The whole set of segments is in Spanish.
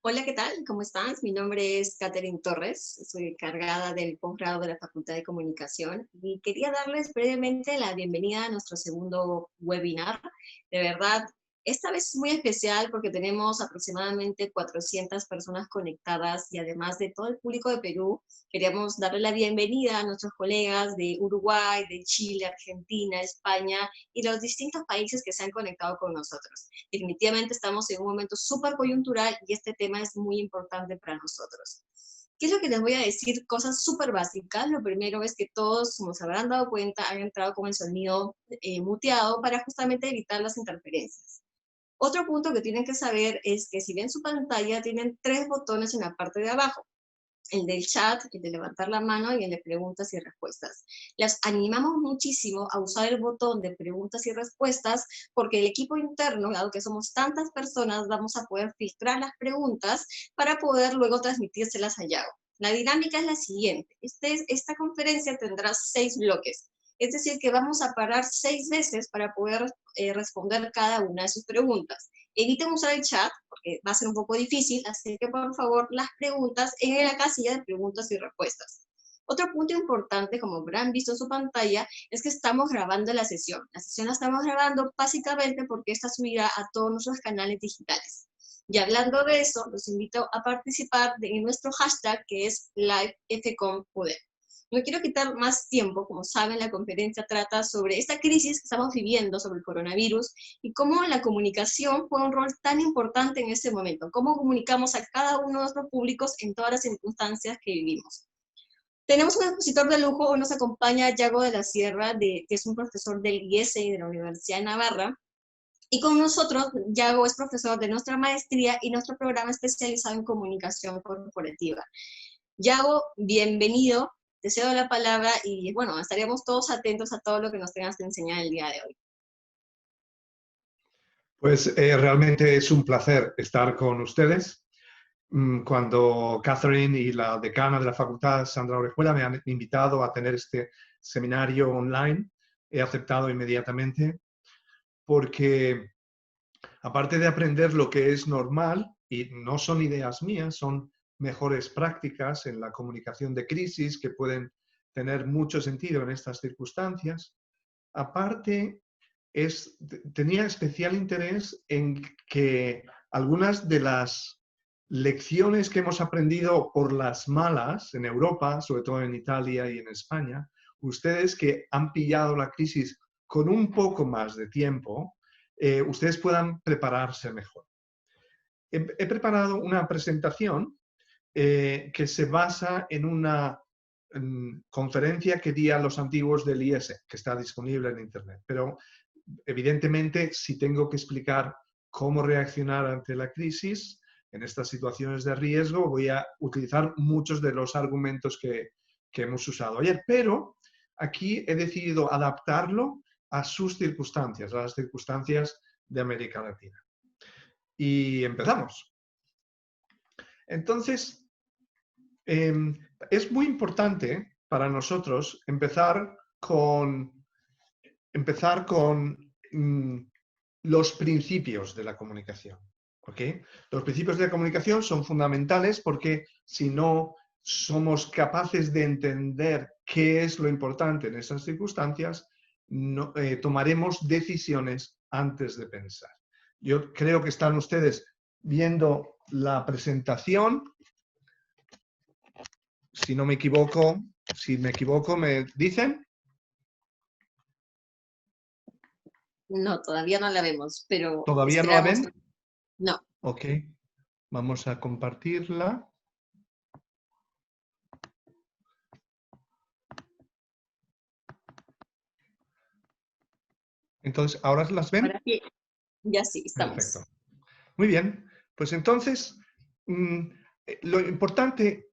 Hola, ¿qué tal? ¿Cómo estás? Mi nombre es Catherine Torres, soy encargada del posgrado de la Facultad de Comunicación y quería darles brevemente la bienvenida a nuestro segundo webinar. De verdad, esta vez es muy especial porque tenemos aproximadamente 400 personas conectadas y además de todo el público de Perú, queríamos darle la bienvenida a nuestros colegas de Uruguay, de Chile, Argentina, España y los distintos países que se han conectado con nosotros. Definitivamente estamos en un momento súper coyuntural y este tema es muy importante para nosotros. ¿Qué es lo que les voy a decir? Cosas súper básicas. Lo primero es que todos, como se habrán dado cuenta, han entrado con el sonido muteado para justamente evitar las interferencias. Otro punto que tienen que saber es que si ven su pantalla, tienen tres botones en la parte de abajo: el del chat, el de levantar la mano y el de preguntas y respuestas. Las animamos muchísimo a usar el botón de preguntas y respuestas porque el equipo interno, dado que somos tantas personas, vamos a poder filtrar las preguntas para poder luego transmitírselas a Yago. La dinámica es la siguiente. Esta conferencia tendrá 6 bloques. Es decir, que vamos a parar 6 veces para poder responder cada una de sus preguntas. Eviten usar el chat porque va a ser un poco difícil, así que por favor las preguntas en la casilla de preguntas y respuestas. Otro punto importante, como habrán visto en su pantalla, es que estamos grabando la sesión. La sesión la estamos grabando básicamente porque esta subirá a todos nuestros canales digitales. Y hablando de eso, los invito a participar en nuestro hashtag que es LiveFComPoder. No quiero quitar más tiempo. Como saben, la conferencia trata sobre esta crisis que estamos viviendo, sobre el coronavirus, y cómo la comunicación juega un rol tan importante en este momento, cómo comunicamos a cada uno de nuestros públicos en todas las circunstancias que vivimos. Tenemos un expositor de lujo. Hoy nos acompaña Yago de la Sierra, que es un profesor del IESE y de la Universidad de Navarra, y con nosotros Yago es profesor de nuestra maestría y nuestro programa especializado en comunicación corporativa. Yago, bienvenido, te cedo la palabra y bueno, estaríamos todos atentos a todo lo que nos tengas que enseñar el día de hoy. Pues realmente es un placer estar con ustedes. Cuando Catherine y la decana de la facultad, Sandra Orejuela, me han invitado a tener este seminario online, he aceptado inmediatamente porque, aparte de aprender lo que es normal, y no son ideas mías, son mejores prácticas en la comunicación de crisis que pueden tener mucho sentido en estas circunstancias, aparte tenía especial interés en que algunas de las lecciones que hemos aprendido por las malas en Europa, sobre todo en Italia y en España, ustedes que han pillado la crisis con un poco más de tiempo, ustedes puedan prepararse mejor. He preparado una presentación que se basa en una conferencia que di a los antiguos del IESE, que está disponible en Internet. Pero evidentemente, si tengo que explicar cómo reaccionar ante la crisis en estas situaciones de riesgo, voy a utilizar muchos de los argumentos que hemos usado ayer. Pero aquí he decidido adaptarlo a sus circunstancias, a las circunstancias de América Latina. Y empezamos. Entonces, es muy importante para nosotros empezar con los principios de la comunicación. ¿Okay? Los principios de la comunicación son fundamentales porque si no somos capaces de entender qué es lo importante en esas circunstancias, tomaremos decisiones antes de pensar. Yo creo que están ustedes viendo la presentación. Si no me equivoco, si me equivoco, ¿me dicen? No, todavía no la vemos, pero ¿Todavía no la esperamos. ven? No. Ok, vamos a compartirla. Entonces, ¿ahora las ven? Ahora sí, ya sí, estamos. Perfecto. Muy bien, pues entonces, lo importante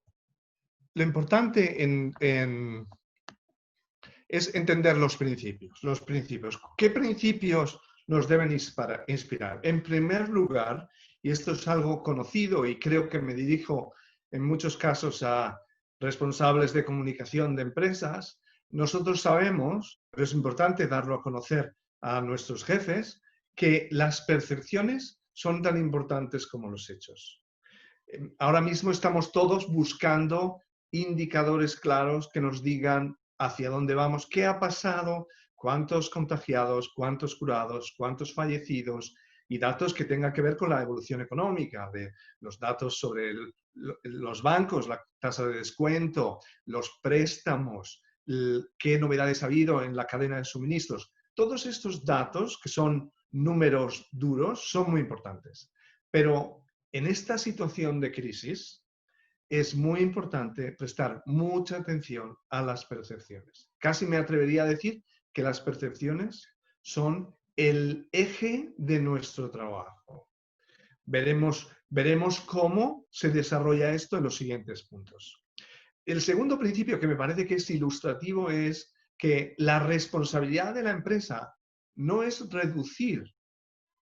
es entender los principios. Los principios. ¿Qué principios nos deben inspirar? En primer lugar, y esto es algo conocido y creo que me dirijo en muchos casos a responsables de comunicación de empresas, nosotros sabemos, pero es importante darlo a conocer a nuestros jefes, que las percepciones son tan importantes como los hechos. Ahora mismo estamos todos buscando indicadores claros que nos digan hacia dónde vamos, qué ha pasado, cuántos contagiados, cuántos curados, cuántos fallecidos y datos que tengan que ver con la evolución económica, de los datos sobre los bancos, la tasa de descuento, los préstamos, qué novedades ha habido en la cadena de suministros. Todos estos datos, que son números duros, son muy importantes. Pero en esta situación de crisis es muy importante prestar mucha atención a las percepciones. Casi me atrevería a decir que las percepciones son el eje de nuestro trabajo. Veremos cómo se desarrolla esto en los siguientes puntos. El segundo principio que me parece que es ilustrativo es que la responsabilidad de la empresa no es reducir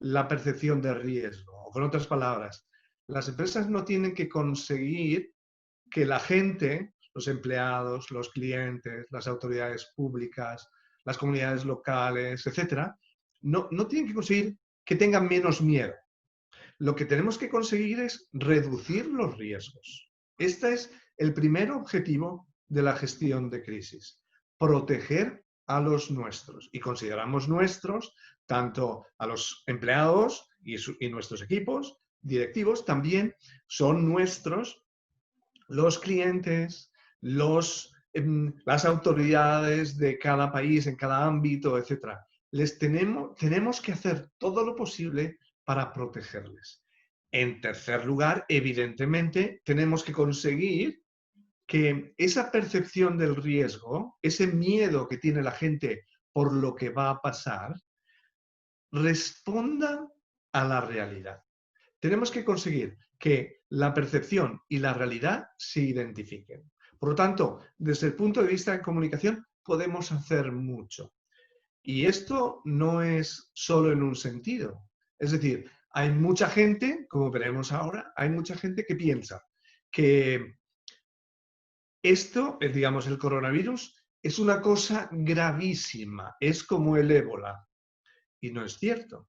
la percepción de riesgo. O con otras palabras, las empresas no tienen que conseguir que la gente, los empleados, los clientes, las autoridades públicas, las comunidades locales, etcétera, no tienen que conseguir que tengan menos miedo. Lo que tenemos que conseguir es reducir los riesgos. Este es el primer objetivo de la gestión de crisis, proteger a los nuestros. Y consideramos nuestros tanto a los empleados y nuestros equipos directivos, también son nuestros los clientes, las autoridades de cada país, en cada ámbito, etc. Tenemos que hacer todo lo posible para protegerles. En tercer lugar, evidentemente, tenemos que conseguir que esa percepción del riesgo, ese miedo que tiene la gente por lo que va a pasar, responda a la realidad. Tenemos que conseguir que la percepción y la realidad se identifiquen. Por lo tanto, desde el punto de vista de comunicación, podemos hacer mucho. Y esto no es solo en un sentido. Es decir, hay mucha gente, como veremos ahora, hay mucha gente que piensa que esto, digamos, el coronavirus, es una cosa gravísima, es como el ébola. Y no es cierto.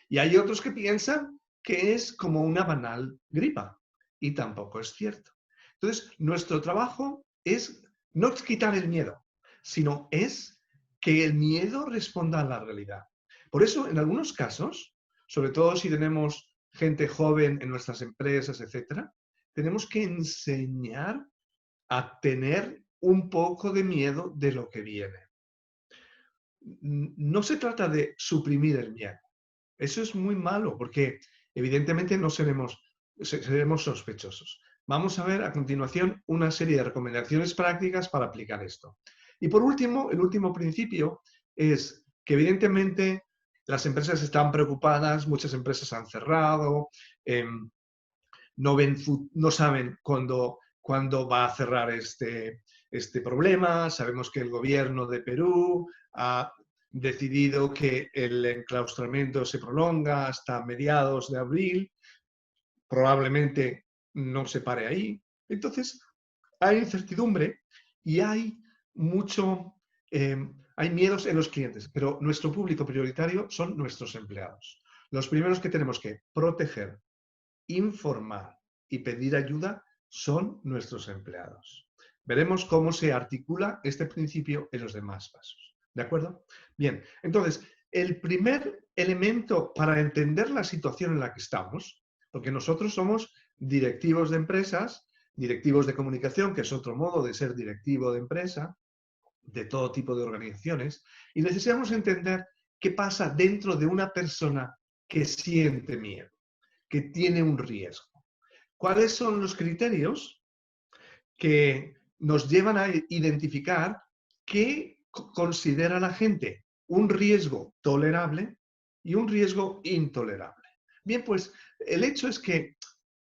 Y hay otros que piensan que es como una banal gripa. Y tampoco es cierto. Entonces, nuestro trabajo no es quitar el miedo, sino es que el miedo responda a la realidad. Por eso, en algunos casos, sobre todo si tenemos gente joven en nuestras empresas, etcétera, tenemos que enseñar a tener un poco de miedo de lo que viene. No se trata de suprimir el miedo. Eso es muy malo porque evidentemente no seremos sospechosos. Vamos a ver a continuación una serie de recomendaciones prácticas para aplicar esto. Y por último, el último principio es que evidentemente las empresas están preocupadas, muchas empresas han cerrado, no saben cuándo va a cerrar este problema. Sabemos que el gobierno de Perú ha decidido que el enclaustramiento se prolonga hasta mediados de abril. Probablemente no se pare ahí. Entonces, hay incertidumbre y hay hay miedos en los clientes, pero nuestro público prioritario son nuestros empleados. Los primeros que tenemos que proteger, informar y pedir ayuda son nuestros empleados. Veremos cómo se articula este principio en los demás pasos. ¿De acuerdo? Bien, entonces, el primer elemento para entender la situación en la que estamos, porque nosotros somos directivos de empresas, directivos de comunicación, que es otro modo de ser directivo de empresa, de todo tipo de organizaciones, y necesitamos entender qué pasa dentro de una persona que siente miedo, que tiene un riesgo. ¿Cuáles son los criterios que nos llevan a identificar qué considera la gente un riesgo tolerable y un riesgo intolerable? Bien, pues el hecho es que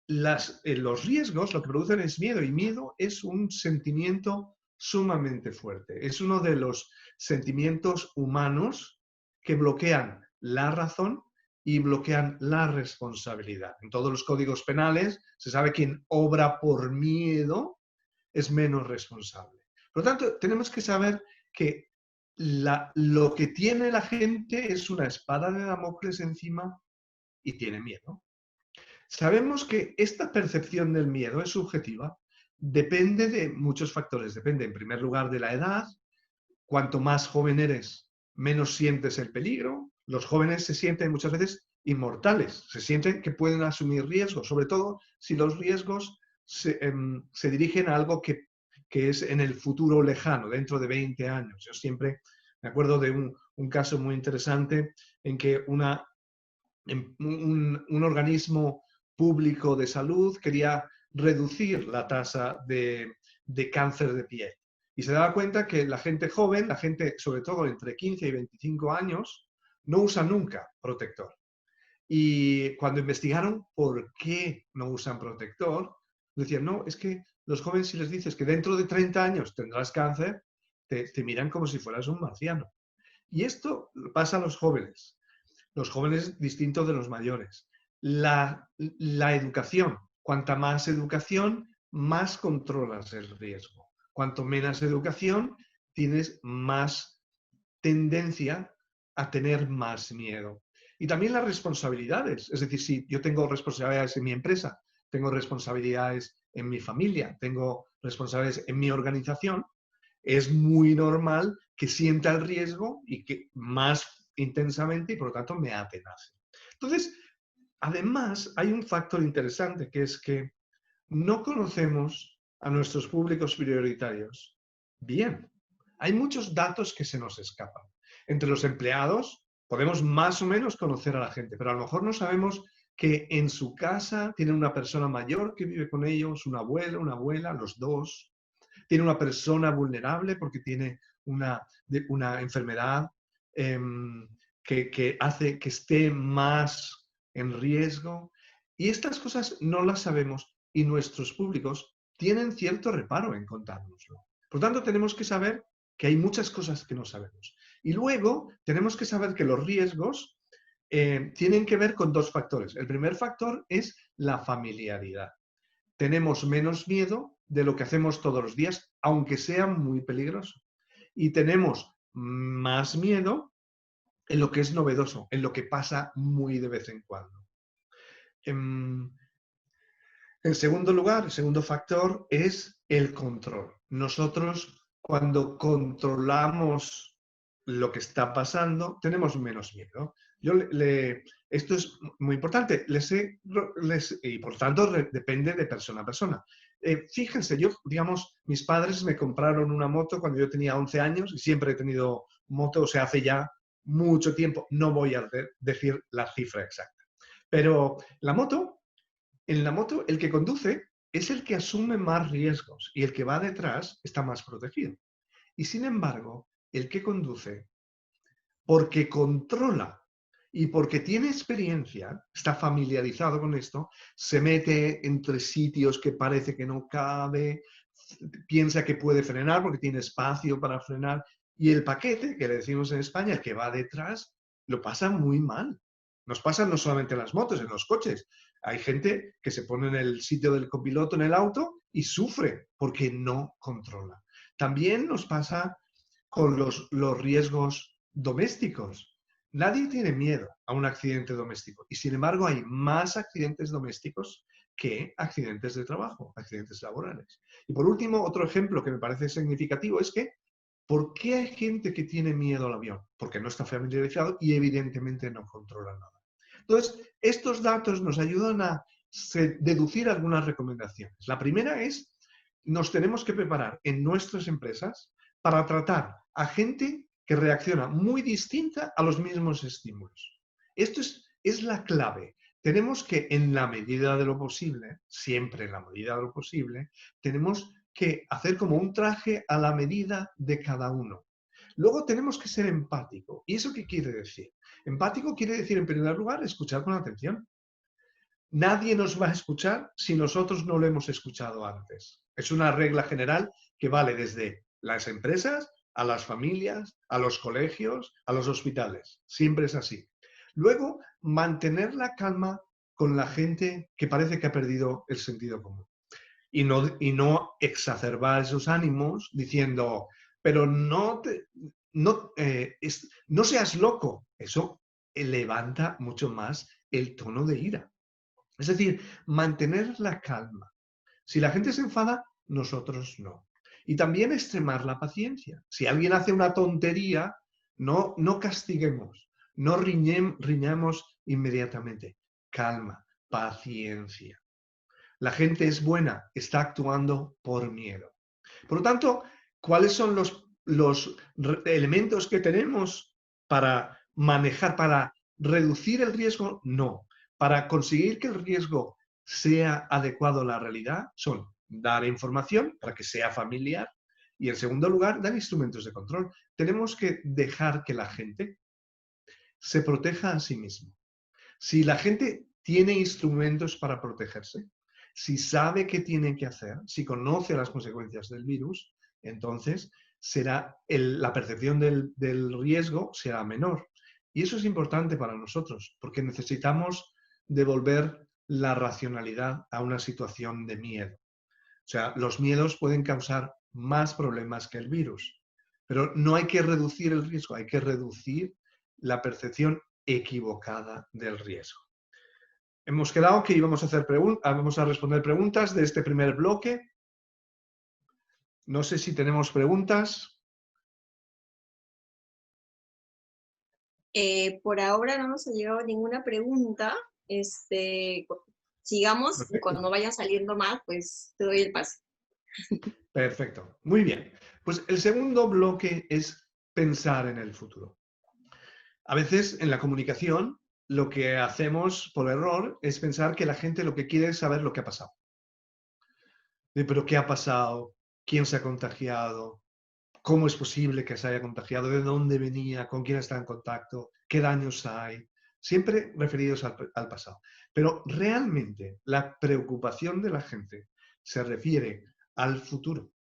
los riesgos lo que producen es miedo, y miedo es un sentimiento sumamente fuerte. Es uno de los sentimientos humanos que bloquean la razón y bloquean la responsabilidad. En todos los códigos penales se sabe que quien obra por miedo es menos responsable. Por lo tanto, tenemos que saber que lo que tiene la gente es una espada de Damocles encima y tiene miedo. Sabemos que esta percepción del miedo es subjetiva, depende de muchos factores. Depende, en primer lugar, de la edad. Cuanto más joven eres, menos sientes el peligro. Los jóvenes se sienten muchas veces inmortales, se sienten que pueden asumir riesgos, sobre todo si los riesgos se dirigen a algo que es en el futuro lejano, dentro de 20 años. Yo siempre me acuerdo de un caso muy interesante en que un organismo público de salud quería reducir la tasa de cáncer de piel. Y se daba cuenta que la gente joven, la gente sobre todo entre 15 y 25 años, no usa nunca protector. Y cuando investigaron por qué no usan protector, decían, no, es que los jóvenes si les dices que dentro de 30 años tendrás cáncer, te miran como si fueras un marciano. Y esto pasa a los jóvenes. Los jóvenes distintos de los mayores. La educación. Cuanta más educación, más controlas el riesgo. Cuanto menos educación, tienes más tendencia a tener más miedo. Y también las responsabilidades. Es decir, si yo tengo responsabilidades en mi empresa, tengo responsabilidades en mi familia, tengo responsabilidades en mi organización, es muy normal que sienta el riesgo y que más intensamente y por lo tanto me atenace. Entonces, además, hay un factor interesante que es que no conocemos a nuestros públicos prioritarios bien. Hay muchos datos que se nos escapan. Entre los empleados podemos más o menos conocer a la gente, pero a lo mejor no sabemos que en su casa tienen una persona mayor que vive con ellos, un abuelo, una abuela, los dos. Tiene una persona vulnerable porque tiene una enfermedad eh, que hace que esté más en riesgo. Y estas cosas no las sabemos y nuestros públicos tienen cierto reparo en contárnoslo. Por lo tanto, tenemos que saber que hay muchas cosas que no sabemos. Y luego tenemos que saber que los riesgos tienen que ver con dos factores. El primer factor es la familiaridad. Tenemos menos miedo de lo que hacemos todos los días, aunque sea muy peligroso. Y tenemos más miedo en lo que es novedoso, en lo que pasa muy de vez en cuando. En segundo lugar, el segundo factor es el control. Nosotros, cuando controlamos lo que está pasando, tenemos menos miedo. Esto es muy importante y por tanto depende de persona a persona. Fíjense, digamos, mis padres me compraron una moto cuando yo tenía 11 años y siempre he tenido moto, o sea, hace ya mucho tiempo, no voy a decir la cifra exacta. Pero en la moto, el que conduce es el que asume más riesgos y el que va detrás está más protegido. Y sin embargo, el que conduce, porque controla y porque tiene experiencia, está familiarizado con esto, se mete entre sitios que parece que no cabe, piensa que puede frenar porque tiene espacio para frenar, y el paquete, que le decimos en España, el que va detrás, lo pasa muy mal. Nos pasa no solamente en las motos, en los coches. Hay gente que se pone en el sitio del copiloto en el auto y sufre porque no controla. También nos pasa con los riesgos domésticos. Nadie tiene miedo a un accidente doméstico y sin embargo hay más accidentes domésticos que accidentes de trabajo, accidentes laborales. Y por último, otro ejemplo que me parece significativo es que ¿por qué hay gente que tiene miedo al avión? Porque no está familiarizado y evidentemente no controla nada. Entonces, estos datos nos ayudan a deducir algunas recomendaciones. La primera es, nos tenemos que preparar en nuestras empresas para tratar a gente que reacciona muy distinta a los mismos estímulos. Esto es la clave. Tenemos que, en la medida de lo posible, siempre en la medida de lo posible, tenemos que hacer como un traje a la medida de cada uno. Luego tenemos que ser empático. ¿Y eso qué quiere decir? Empático quiere decir, en primer lugar, escuchar con atención. Nadie nos va a escuchar si nosotros no lo hemos escuchado antes. Es una regla general que vale desde las empresas, a las familias, a los colegios, a los hospitales. Siempre es así. Luego, mantener la calma con la gente que parece que ha perdido el sentido común. Y no exacerbar esos ánimos diciendo, pero no seas loco. Eso levanta mucho más el tono de ira. Es decir, mantener la calma. Si la gente se enfada, nosotros no. Y también extremar la paciencia. Si alguien hace una tontería, no castiguemos, no riñamos inmediatamente. Calma, paciencia. La gente es buena, está actuando por miedo. Por lo tanto, ¿cuáles son los elementos que tenemos para manejar, para reducir el riesgo? No. Para conseguir que el riesgo sea adecuado a la realidad, son dar información para que sea familiar y, en segundo lugar, dar instrumentos de control. Tenemos que dejar que la gente se proteja a sí misma. Si la gente tiene instrumentos para protegerse, si sabe qué tiene que hacer, si conoce las consecuencias del virus, entonces la percepción del riesgo será menor. Y eso es importante para nosotros, porque necesitamos devolver la racionalidad a una situación de miedo. O sea, los miedos pueden causar más problemas que el virus, pero no hay que reducir el riesgo, hay que reducir la percepción equivocada del riesgo. Hemos quedado que íbamos a hacer vamos a responder preguntas de este primer bloque. No sé si tenemos preguntas. Por ahora no nos ha llegado ninguna pregunta. Sigamos, Perfecto. cuando vayan saliendo más, pues te doy el pase. Perfecto, muy bien. Pues el segundo bloque es pensar en el futuro. A veces en la comunicación lo que hacemos por error es pensar que la gente lo que quiere es saber lo que ha pasado. Pero ¿qué ha pasado? ¿Quién se ha contagiado? ¿Cómo es posible que se haya contagiado? ¿De dónde venía? ¿Con quién está en contacto? ¿Qué daños hay? Siempre referidos al pasado. Pero realmente la preocupación de la gente se refiere al futuro,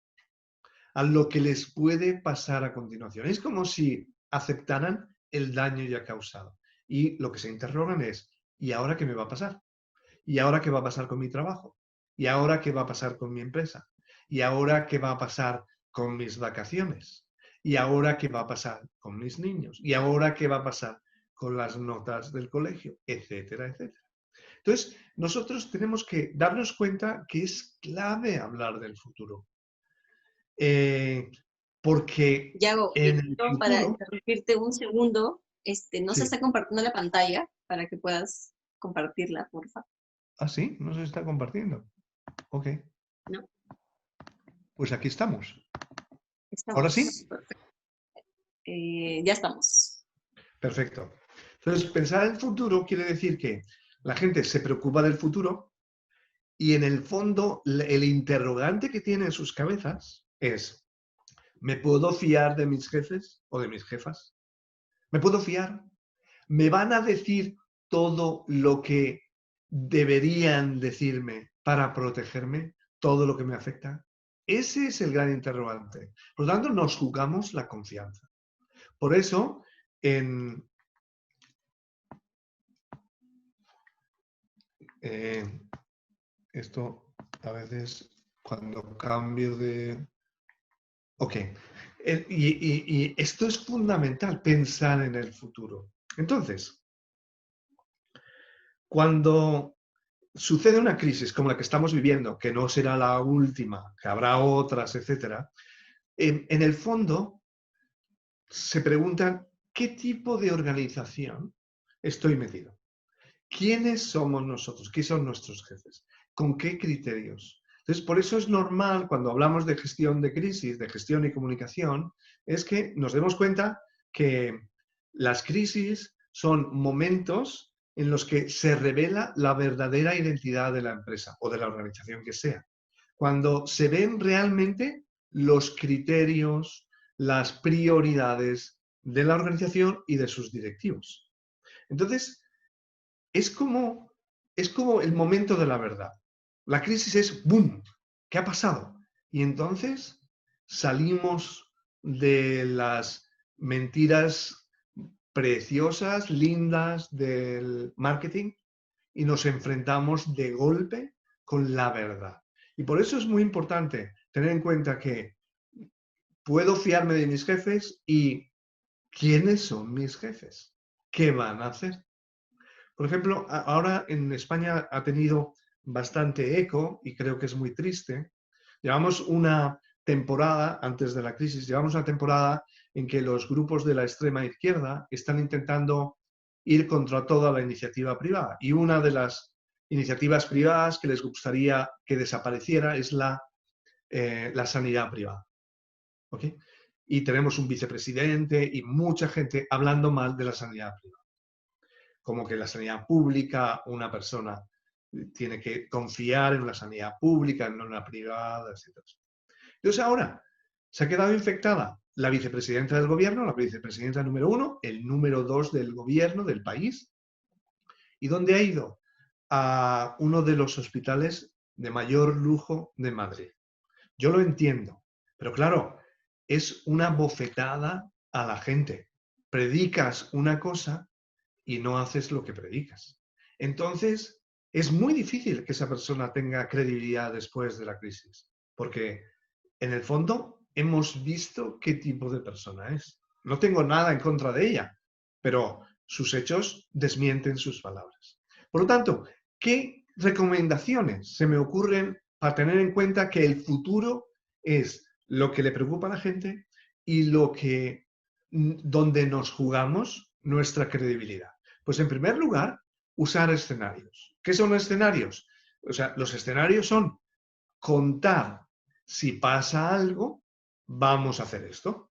a lo que les puede pasar a continuación. Es como si aceptaran el daño ya causado. Y lo que se interrogan es, ¿y ahora qué me va a pasar? ¿Y ahora qué va a pasar con mi trabajo? ¿Y ahora qué va a pasar con mi empresa? ¿Y ahora qué va a pasar con mis vacaciones? ¿Y ahora qué va a pasar con mis niños? ¿Y ahora qué va a pasar con las notas del colegio? Etcétera, etcétera. Entonces, nosotros tenemos que darnos cuenta que es clave hablar del futuro. Porque Yago, en el para futuro... interrumpirte un segundo, no se Sí. está compartiendo la pantalla para que puedas compartirla, por favor. Ah, sí, no se está compartiendo. Ok, ¿No? pues aquí estamos. ¿Ahora Estamos. sí? Perfecto. Ya estamos. Perfecto. Entonces, pensar en el futuro quiere decir que la gente se preocupa del futuro y en el fondo el interrogante que tiene en sus cabezas es, ¿me puedo fiar de mis jefes o de mis jefas? ¿Me puedo fiar? ¿Me van a decir todo lo que deberían decirme para protegerme? ¿Todo lo que me afecta? Ese es el gran interrogante. Por lo tanto, nos jugamos la confianza. Por eso, eh, esto a veces cuando cambio de... Ok. Y esto es fundamental, pensar en el futuro. Entonces, cuando sucede una crisis como la que estamos viviendo, que no será la última, que habrá otras, etc., en el fondo se preguntan qué tipo de organización estoy metido. ¿Quiénes somos nosotros? ¿Quiénes son nuestros jefes? ¿Con qué criterios? Entonces, por eso es normal cuando hablamos de gestión de crisis, de gestión y comunicación, es que nos demos cuenta que las crisis son momentos en los que se revela la verdadera identidad de la empresa o de la organización que sea. Cuando se ven realmente los criterios, las prioridades de la organización y de sus directivos. Entonces, es como, es como el momento de la verdad. La crisis es ¡boom! ¿Qué ha pasado? Y entonces salimos de las mentiras preciosas, lindas del marketing y nos enfrentamos de golpe con la verdad. Y por eso es muy importante tener en cuenta que puedo fiarme de mis jefes y ¿quiénes son mis jefes? ¿Qué van a hacer? Por ejemplo, ahora en España ha tenido bastante eco y creo que es muy triste. Llevamos una temporada, antes de la crisis, llevamos una temporada en que los grupos de la extrema izquierda están intentando ir contra toda la iniciativa privada. Y una de las iniciativas privadas que les gustaría que desapareciera es la sanidad privada. ¿Okay? Y tenemos un vicepresidente y mucha gente hablando mal de la sanidad privada. Como que la sanidad pública, una persona tiene que confiar en la sanidad pública, no en la privada, etc. Entonces ahora se ha quedado infectada la vicepresidenta del gobierno, la vicepresidenta número 1, el número 2 del gobierno del país. ¿Y dónde ha ido? A uno de los hospitales de mayor lujo de Madrid. Yo lo entiendo, pero claro, es una bofetada a la gente. Predicas una cosa y no haces lo que predicas. Entonces, es muy difícil que esa persona tenga credibilidad después de la crisis, porque en el fondo hemos visto qué tipo de persona es. No tengo nada en contra de ella, pero sus hechos desmienten sus palabras. Por lo tanto, ¿qué recomendaciones se me ocurren para tener en cuenta que el futuro es lo que le preocupa a la gente y donde nos jugamos nuestra credibilidad? Pues en primer lugar, usar escenarios. ¿Qué son escenarios? O sea, los escenarios son contar si pasa algo, vamos a hacer esto.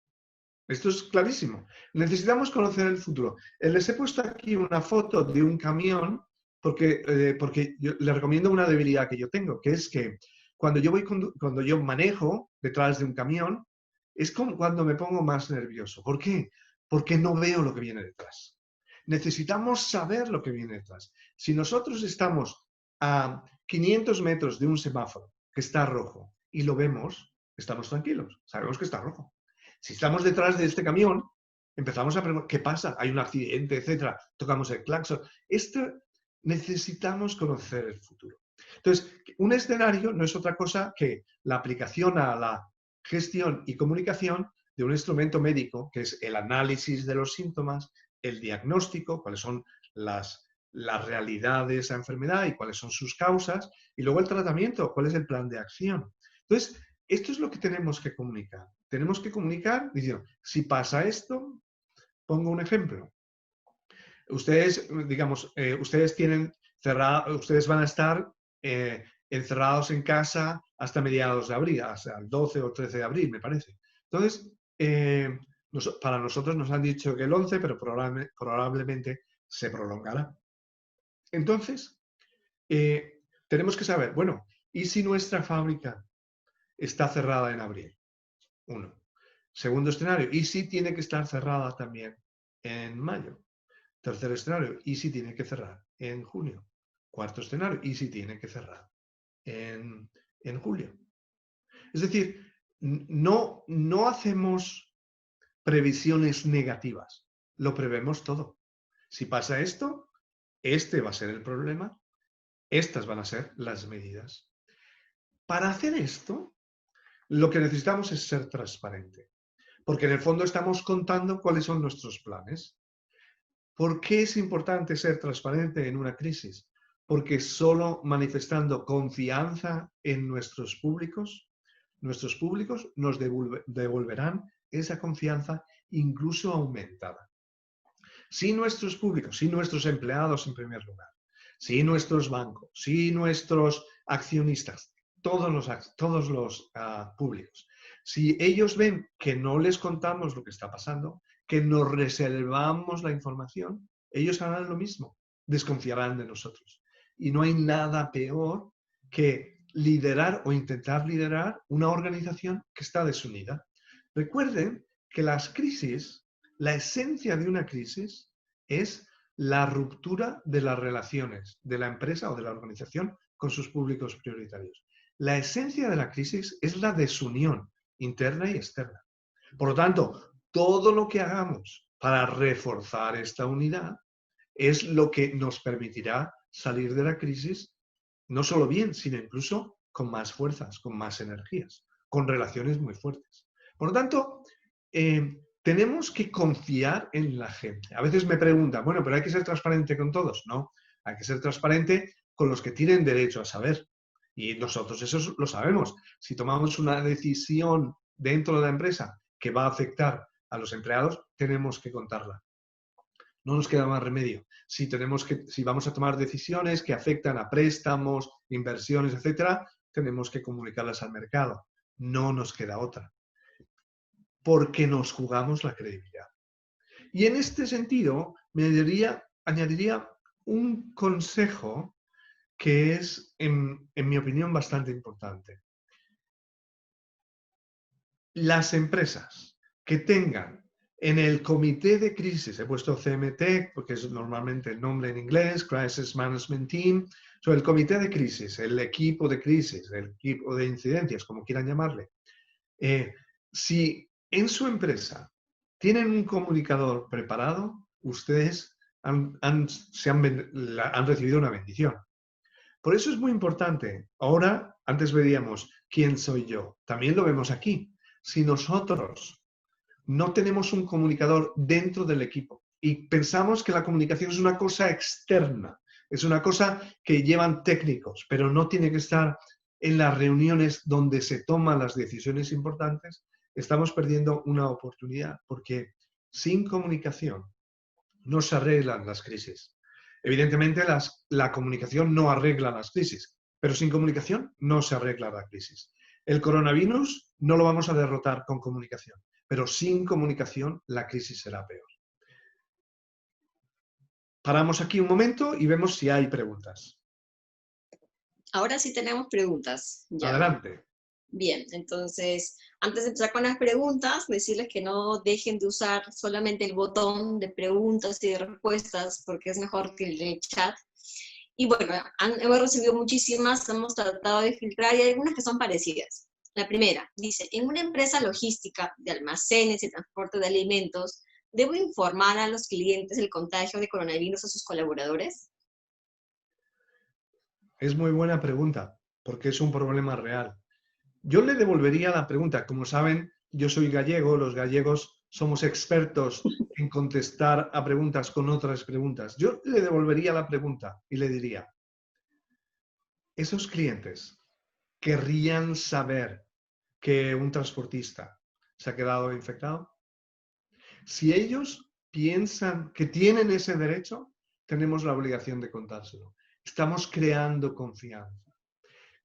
Esto es clarísimo. Necesitamos conocer el futuro. Les he puesto aquí una foto de un camión porque yo les recomiendo una debilidad que yo tengo, que es que cuando yo manejo detrás de un camión, es como cuando me pongo más nervioso. ¿Por qué? Porque no veo lo que viene detrás. Necesitamos saber lo que viene detrás. Si nosotros estamos a 500 metros de un semáforo que está rojo y lo vemos, estamos tranquilos, sabemos que está rojo. Si estamos detrás de este camión, empezamos a preguntar, ¿qué pasa? ¿Hay un accidente, etcétera? Tocamos el claxon. Necesitamos conocer el futuro. Entonces, un escenario no es otra cosa que la aplicación a la gestión y comunicación de un instrumento médico, que es el análisis de los síntomas, el diagnóstico, cuáles son las realidades de esa enfermedad y cuáles son sus causas, y luego el tratamiento, cuál es el plan de acción. Entonces, esto es lo que tenemos que comunicar. Tenemos que comunicar diciendo, si pasa esto, pongo un ejemplo. Ustedes, digamos, ustedes van a estar encerrados en casa hasta mediados de abril, hasta el 12 o 13 de abril, me parece. Entonces, para nosotros nos han dicho que el 11, pero probablemente se prolongará. Entonces, tenemos que saber, bueno, ¿y si nuestra fábrica está cerrada en abril? Uno. Segundo escenario, ¿y si tiene que estar cerrada también en mayo? Tercer escenario, ¿y si tiene que cerrar en junio? Cuarto escenario, ¿y si tiene que cerrar en julio? Es decir, no hacemos previsiones negativas, lo prevemos todo. Si pasa esto, este va a ser el problema, estas van a ser las medidas. Para hacer esto, lo que necesitamos es ser transparente, porque en el fondo estamos contando cuáles son nuestros planes. ¿Por qué es importante ser transparente en una crisis? Porque solo manifestando confianza en nuestros públicos nos devolverán esa confianza incluso aumentada. Si nuestros públicos, si nuestros empleados en primer lugar, si nuestros bancos, si nuestros accionistas, todos los públicos, si ellos ven que no les contamos lo que está pasando, que nos reservamos la información, ellos harán lo mismo, desconfiarán de nosotros. Y no hay nada peor que liderar o intentar liderar una organización que está desunida. Recuerden que las crisis, la esencia de una crisis es la ruptura de las relaciones de la empresa o de la organización con sus públicos prioritarios. La esencia de la crisis es la desunión interna y externa. Por lo tanto, todo lo que hagamos para reforzar esta unidad es lo que nos permitirá salir de la crisis no solo bien, sino incluso con más fuerzas, con más energías, con relaciones muy fuertes. Por lo tanto, tenemos que confiar en la gente. A veces me preguntan, bueno, pero hay que ser transparente con todos. No, hay que ser transparente con los que tienen derecho a saber. Y nosotros eso lo sabemos. Si tomamos una decisión dentro de la empresa que va a afectar a los empleados, tenemos que contarla. No nos queda más remedio. Si vamos a tomar decisiones que afectan a préstamos, inversiones, etcétera, tenemos que comunicarlas al mercado. No nos queda otra. Porque nos jugamos la credibilidad. Y en este sentido, añadiría un consejo que es, en mi opinión, bastante importante. Las empresas que tengan en el comité de crisis, he puesto CMT porque es normalmente el nombre en inglés, Crisis Management Team, el comité de crisis, el equipo de crisis, el equipo de incidencias, como quieran llamarle. Si en su empresa tienen un comunicador preparado, ustedes han recibido una bendición. Por eso es muy importante. Ahora, antes veíamos quién soy yo. También lo vemos aquí. Si nosotros no tenemos un comunicador dentro del equipo y pensamos que la comunicación es una cosa externa, es una cosa que llevan técnicos, pero no tiene que estar en las reuniones donde se toman las decisiones importantes, estamos perdiendo una oportunidad, porque sin comunicación no se arreglan las crisis. Evidentemente, la comunicación no arregla las crisis, pero sin comunicación no se arregla la crisis. El coronavirus no lo vamos a derrotar con comunicación, pero sin comunicación la crisis será peor. Paramos aquí un momento y vemos si hay preguntas. Ahora sí tenemos preguntas. Ya. Adelante. Bien, entonces, antes de empezar con las preguntas, decirles que no dejen de usar solamente el botón de preguntas y de respuestas, porque es mejor que el de chat. Y bueno, hemos recibido muchísimas, hemos tratado de filtrar y hay algunas que son parecidas. La primera, dice, en una empresa logística de almacenes y transporte de alimentos, ¿debo informar a los clientes del contagio de coronavirus a sus colaboradores? Es muy buena pregunta, porque es un problema real. Yo le devolvería la pregunta. Como saben, yo soy gallego, los gallegos somos expertos en contestar a preguntas con otras preguntas. Yo le devolvería la pregunta y le diría, ¿esos clientes querrían saber que un transportista se ha quedado infectado? Si ellos piensan que tienen ese derecho, tenemos la obligación de contárselo. Estamos creando confianza.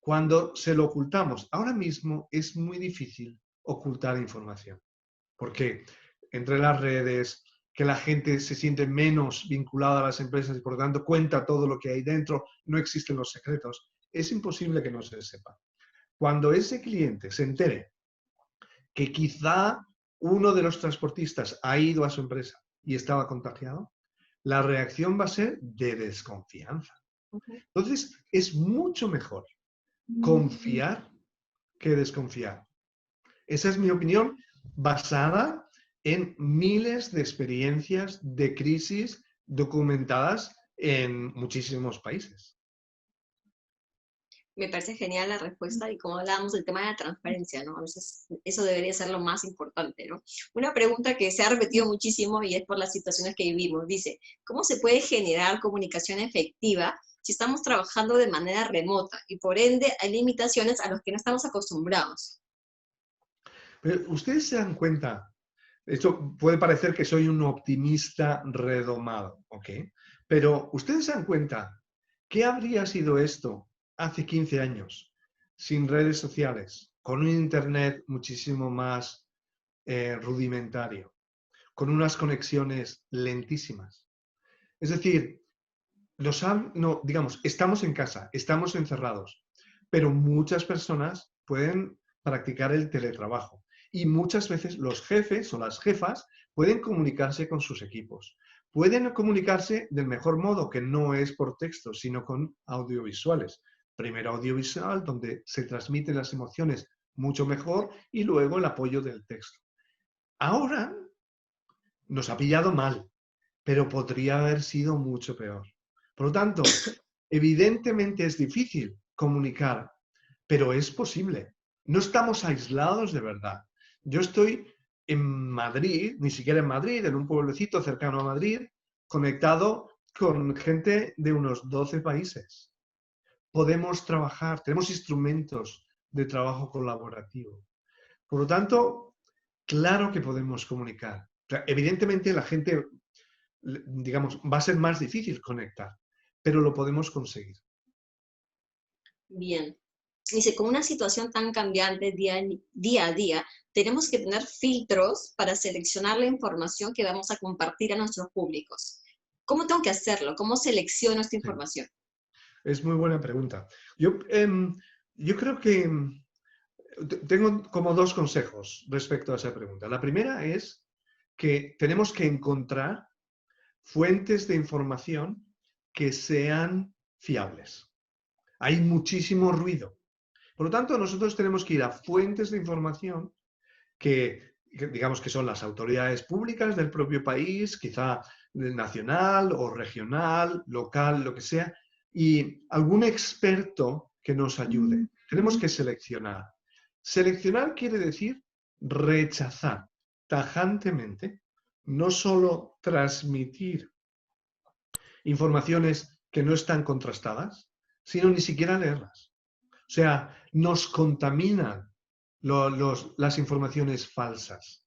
Cuando se lo ocultamos, ahora mismo es muy difícil ocultar información, porque entre las redes, que la gente se siente menos vinculada a las empresas y por lo tanto cuenta todo lo que hay dentro, no existen los secretos, es imposible que no se sepa. Cuando ese cliente se entere que quizá uno de los transportistas ha ido a su empresa y estaba contagiado, la reacción va a ser de desconfianza. Entonces, es mucho mejor confiar que desconfiar. Esa es mi opinión basada en miles de experiencias de crisis documentadas en muchísimos países. Me parece genial la respuesta y como hablábamos del tema de la transparencia, ¿no? A veces eso debería ser lo más importante, ¿no? Una pregunta que se ha repetido muchísimo y es por las situaciones que vivimos. Dice, ¿cómo se puede generar comunicación efectiva si estamos trabajando de manera remota y por ende hay limitaciones a las que no estamos acostumbrados? Pero ustedes se dan cuenta, esto puede parecer que soy un optimista redomado, ¿ok? Pero ustedes se dan cuenta, ¿qué habría sido esto hace 15 años, sin redes sociales, con un internet muchísimo más rudimentario, con unas conexiones lentísimas? Es decir, digamos, estamos en casa, estamos encerrados, pero muchas personas pueden practicar el teletrabajo y muchas veces los jefes o las jefas pueden comunicarse con sus equipos. Pueden comunicarse del mejor modo, que no es por texto, sino con audiovisuales. Primero audiovisual, donde se transmiten las emociones mucho mejor, y luego el apoyo del texto. Ahora nos ha pillado mal, pero podría haber sido mucho peor. Por lo tanto, evidentemente es difícil comunicar, pero es posible. No estamos aislados de verdad. Yo estoy en Madrid, ni siquiera en Madrid, en un pueblecito cercano a Madrid, conectado con gente de unos 12 países. Podemos trabajar, tenemos instrumentos de trabajo colaborativo. Por lo tanto, claro que podemos comunicar. Evidentemente la gente, digamos, va a ser más difícil conectar, pero lo podemos conseguir. Bien. Dice, con una situación tan cambiante día a día, tenemos que tener filtros para seleccionar la información que vamos a compartir a nuestros públicos. ¿Cómo tengo que hacerlo? ¿Cómo selecciono esta Sí, información? es muy buena pregunta. Yo creo que tengo como dos consejos respecto a esa pregunta. La primera es que tenemos que encontrar fuentes de información que sean fiables. Hay muchísimo ruido. Por lo tanto, nosotros tenemos que ir a fuentes de información que digamos que son las autoridades públicas del propio país, quizá nacional o regional, local, lo que sea, y algún experto que nos ayude. Tenemos que seleccionar. Seleccionar quiere decir rechazar tajantemente, no solo transmitir informaciones que no están contrastadas, sino ni siquiera leerlas. O sea, nos contaminan las informaciones falsas.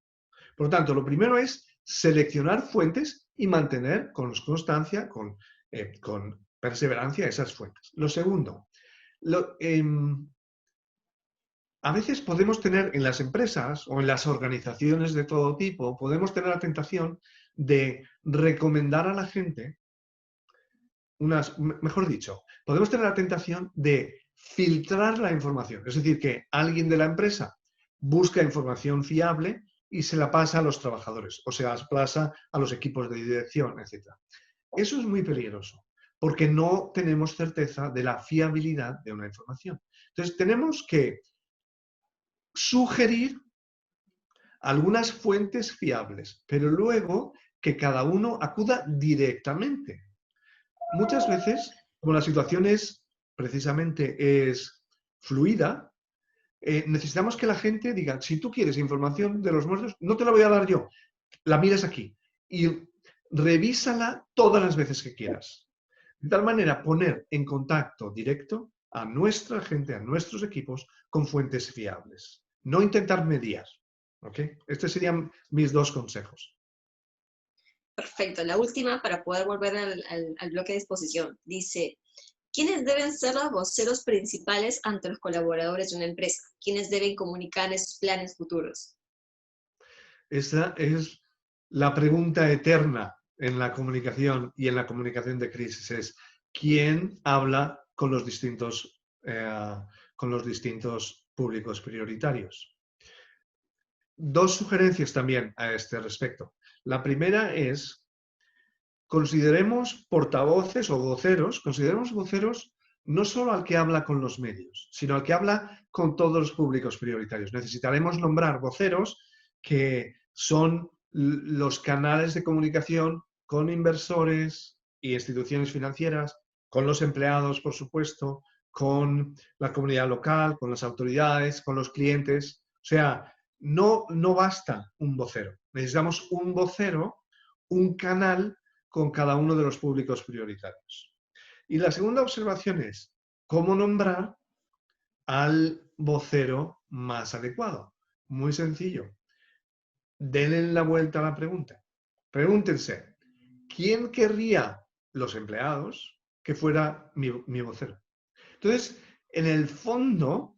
Por lo tanto, lo primero es seleccionar fuentes y mantener con constancia, con perseverancia esas fuentes. Lo segundo, a veces podemos tener en las empresas o en las organizaciones de todo tipo, podemos tener la tentación de recomendar a la gente mejor dicho, podemos tener la tentación de filtrar la información. Es decir, que alguien de la empresa busca información fiable y se la pasa a los trabajadores o se la pasa a los equipos de dirección, etc. Eso es muy peligroso porque no tenemos certeza de la fiabilidad de una información. Entonces, tenemos que sugerir algunas fuentes fiables, pero luego que cada uno acuda directamente. Muchas veces, como la situación precisamente es fluida, necesitamos que la gente diga, si tú quieres información de los muertos, no te la voy a dar yo, la miras aquí y revísala todas las veces que quieras. De tal manera, poner en contacto directo a nuestra gente, a nuestros equipos, con fuentes fiables. No intentar mediar. ¿Okay? Estos serían mis dos consejos. Perfecto. La última, para poder volver al bloque de exposición, dice, ¿quiénes deben ser los voceros principales ante los colaboradores de una empresa? ¿Quiénes deben comunicar esos planes futuros? Esa es la pregunta eterna en la comunicación y en la comunicación de crisis. Es ¿quién habla con los distintos públicos prioritarios? Dos sugerencias también a este respecto. La primera es, consideremos portavoces o voceros, consideremos voceros no solo al que habla con los medios, sino al que habla con todos los públicos prioritarios. Necesitaremos nombrar voceros que son los canales de comunicación con inversores y instituciones financieras, con los empleados, por supuesto, con la comunidad local, con las autoridades, con los clientes. O sea, no basta un vocero. Necesitamos un vocero, un canal con cada uno de los públicos prioritarios. Y la segunda observación es cómo nombrar al vocero más adecuado. Muy sencillo. Denle la vuelta a la pregunta. Pregúntense, ¿quién querría los empleados que fuera mi vocero? Entonces, en el fondo,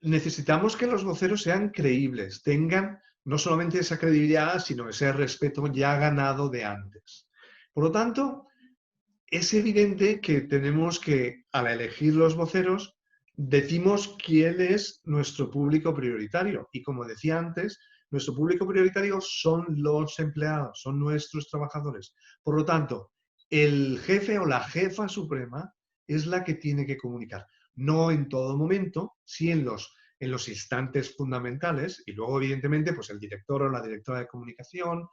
necesitamos que los voceros sean creíbles, tengan no solamente esa credibilidad, sino ese respeto ya ganado de antes. Por lo tanto, es evidente que tenemos que, al elegir los voceros, decimos quién es nuestro público prioritario. Y como decía antes, nuestro público prioritario son los empleados, son nuestros trabajadores. Por lo tanto, el jefe o la jefa suprema es la que tiene que comunicar. No en todo momento, sí en los instantes fundamentales y luego, evidentemente, pues el director o la directora de comunicación,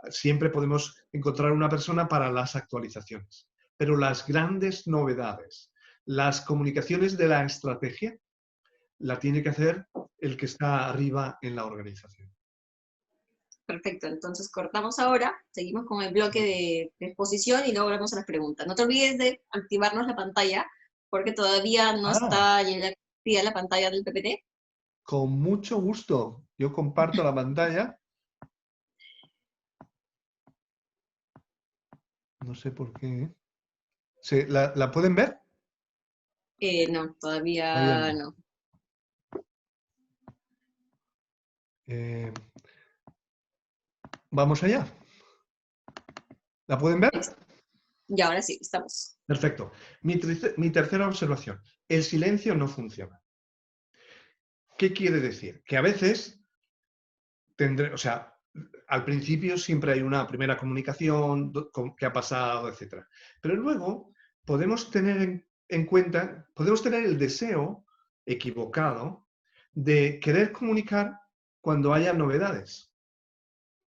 siempre podemos encontrar una persona para las actualizaciones. Pero las grandes novedades, las comunicaciones de la estrategia, la tiene que hacer el que está arriba en la organización. Perfecto, entonces cortamos ahora, seguimos con el bloque de exposición y luego volvemos a las preguntas. No te olvides de activarnos la pantalla, porque todavía no está activa la pantalla del PPT. Con mucho gusto. Yo comparto la pantalla. No sé por qué. ¿La pueden ver? No, Todavía todavía no. no. Vamos allá. ¿La pueden ver? Y ahora sí, estamos. Perfecto. Mi tercera observación. El silencio no funciona. ¿Qué quiere decir? Que a veces o sea, al principio siempre hay una primera comunicación, qué ha pasado, etc. Pero luego podemos tener en cuenta, podemos tener el deseo equivocado de querer comunicar cuando haya novedades.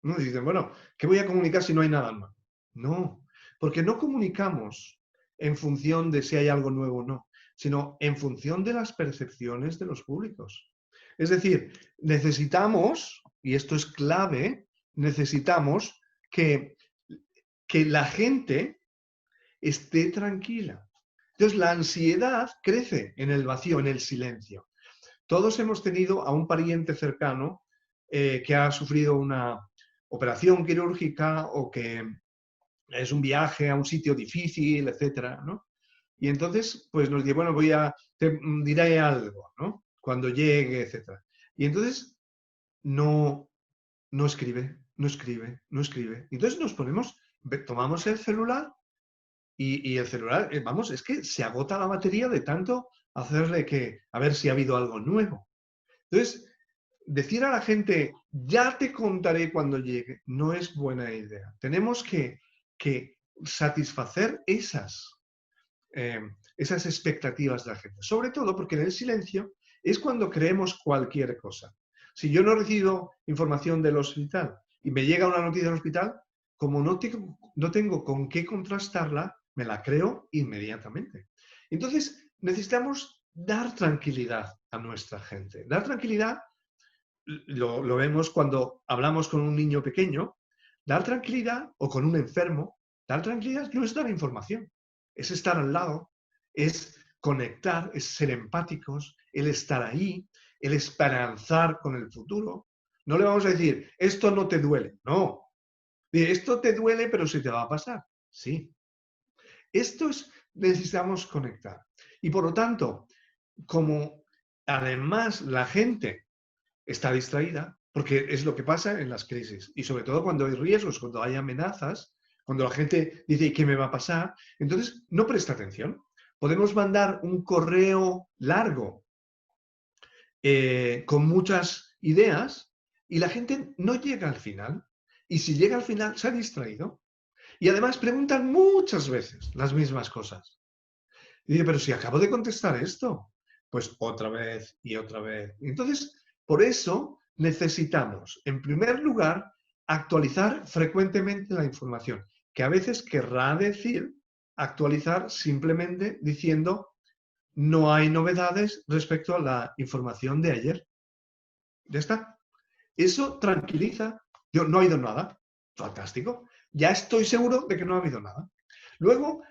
¿No? Y dicen, bueno, ¿qué voy a comunicar si no hay nada nuevo? No, porque no comunicamos en función de si hay algo nuevo o no, sino en función de las percepciones de los públicos. Es decir, necesitamos, y esto es clave, necesitamos que la gente esté tranquila. Entonces, la ansiedad crece en el vacío, en el silencio. Todos hemos tenido a un pariente cercano que ha sufrido una operación quirúrgica o que es un viaje a un sitio difícil, etcétera, ¿no? Y entonces, pues nos dice, bueno, te diré algo, ¿no? Cuando llegue, etcétera. Y entonces no escribe, no escribe, no escribe. Entonces nos tomamos el celular y el celular, vamos, es que se agota la batería de tanto hacerle a ver si ha habido algo nuevo. Entonces, decir a la gente, ya te contaré cuando llegue, no es buena idea. Tenemos que satisfacer esas expectativas de la gente. Sobre todo porque en el silencio es cuando creemos cualquier cosa. Si yo no recibo información del hospital y me llega una noticia del hospital, como no tengo con qué contrastarla, me la creo inmediatamente. Entonces, necesitamos dar tranquilidad a nuestra gente. Dar tranquilidad lo vemos cuando hablamos con un niño pequeño, dar tranquilidad, o con un enfermo, dar tranquilidad no es dar información, es estar al lado, es conectar, es ser empáticos, el estar ahí, el esperanzar con el futuro. No le vamos a decir, esto no te duele, no. Esto te duele, pero se te va a pasar. Sí. Necesitamos conectar. Y por lo tanto, como además la gente está distraída, porque es lo que pasa en las crisis. Y sobre todo cuando hay riesgos, cuando hay amenazas, cuando la gente dice, ¿qué me va a pasar? Entonces, no presta atención. Podemos mandar un correo largo con muchas ideas y la gente no llega al final. Y si llega al final, se ha distraído. Y además preguntan muchas veces las mismas cosas. Y dice, pero si acabo de contestar esto, pues otra vez y otra vez. Entonces, por eso necesitamos, en primer lugar, actualizar frecuentemente la información, que a veces querrá decir actualizar simplemente diciendo no hay novedades respecto a la información de ayer. Ya está. Eso tranquiliza. Yo no ha habido nada. Fantástico. Ya estoy seguro de que no ha habido nada. Luego,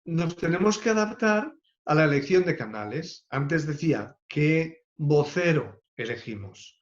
nos tenemos que adaptar a la elección de canales. Antes decía, ¿qué vocero elegimos?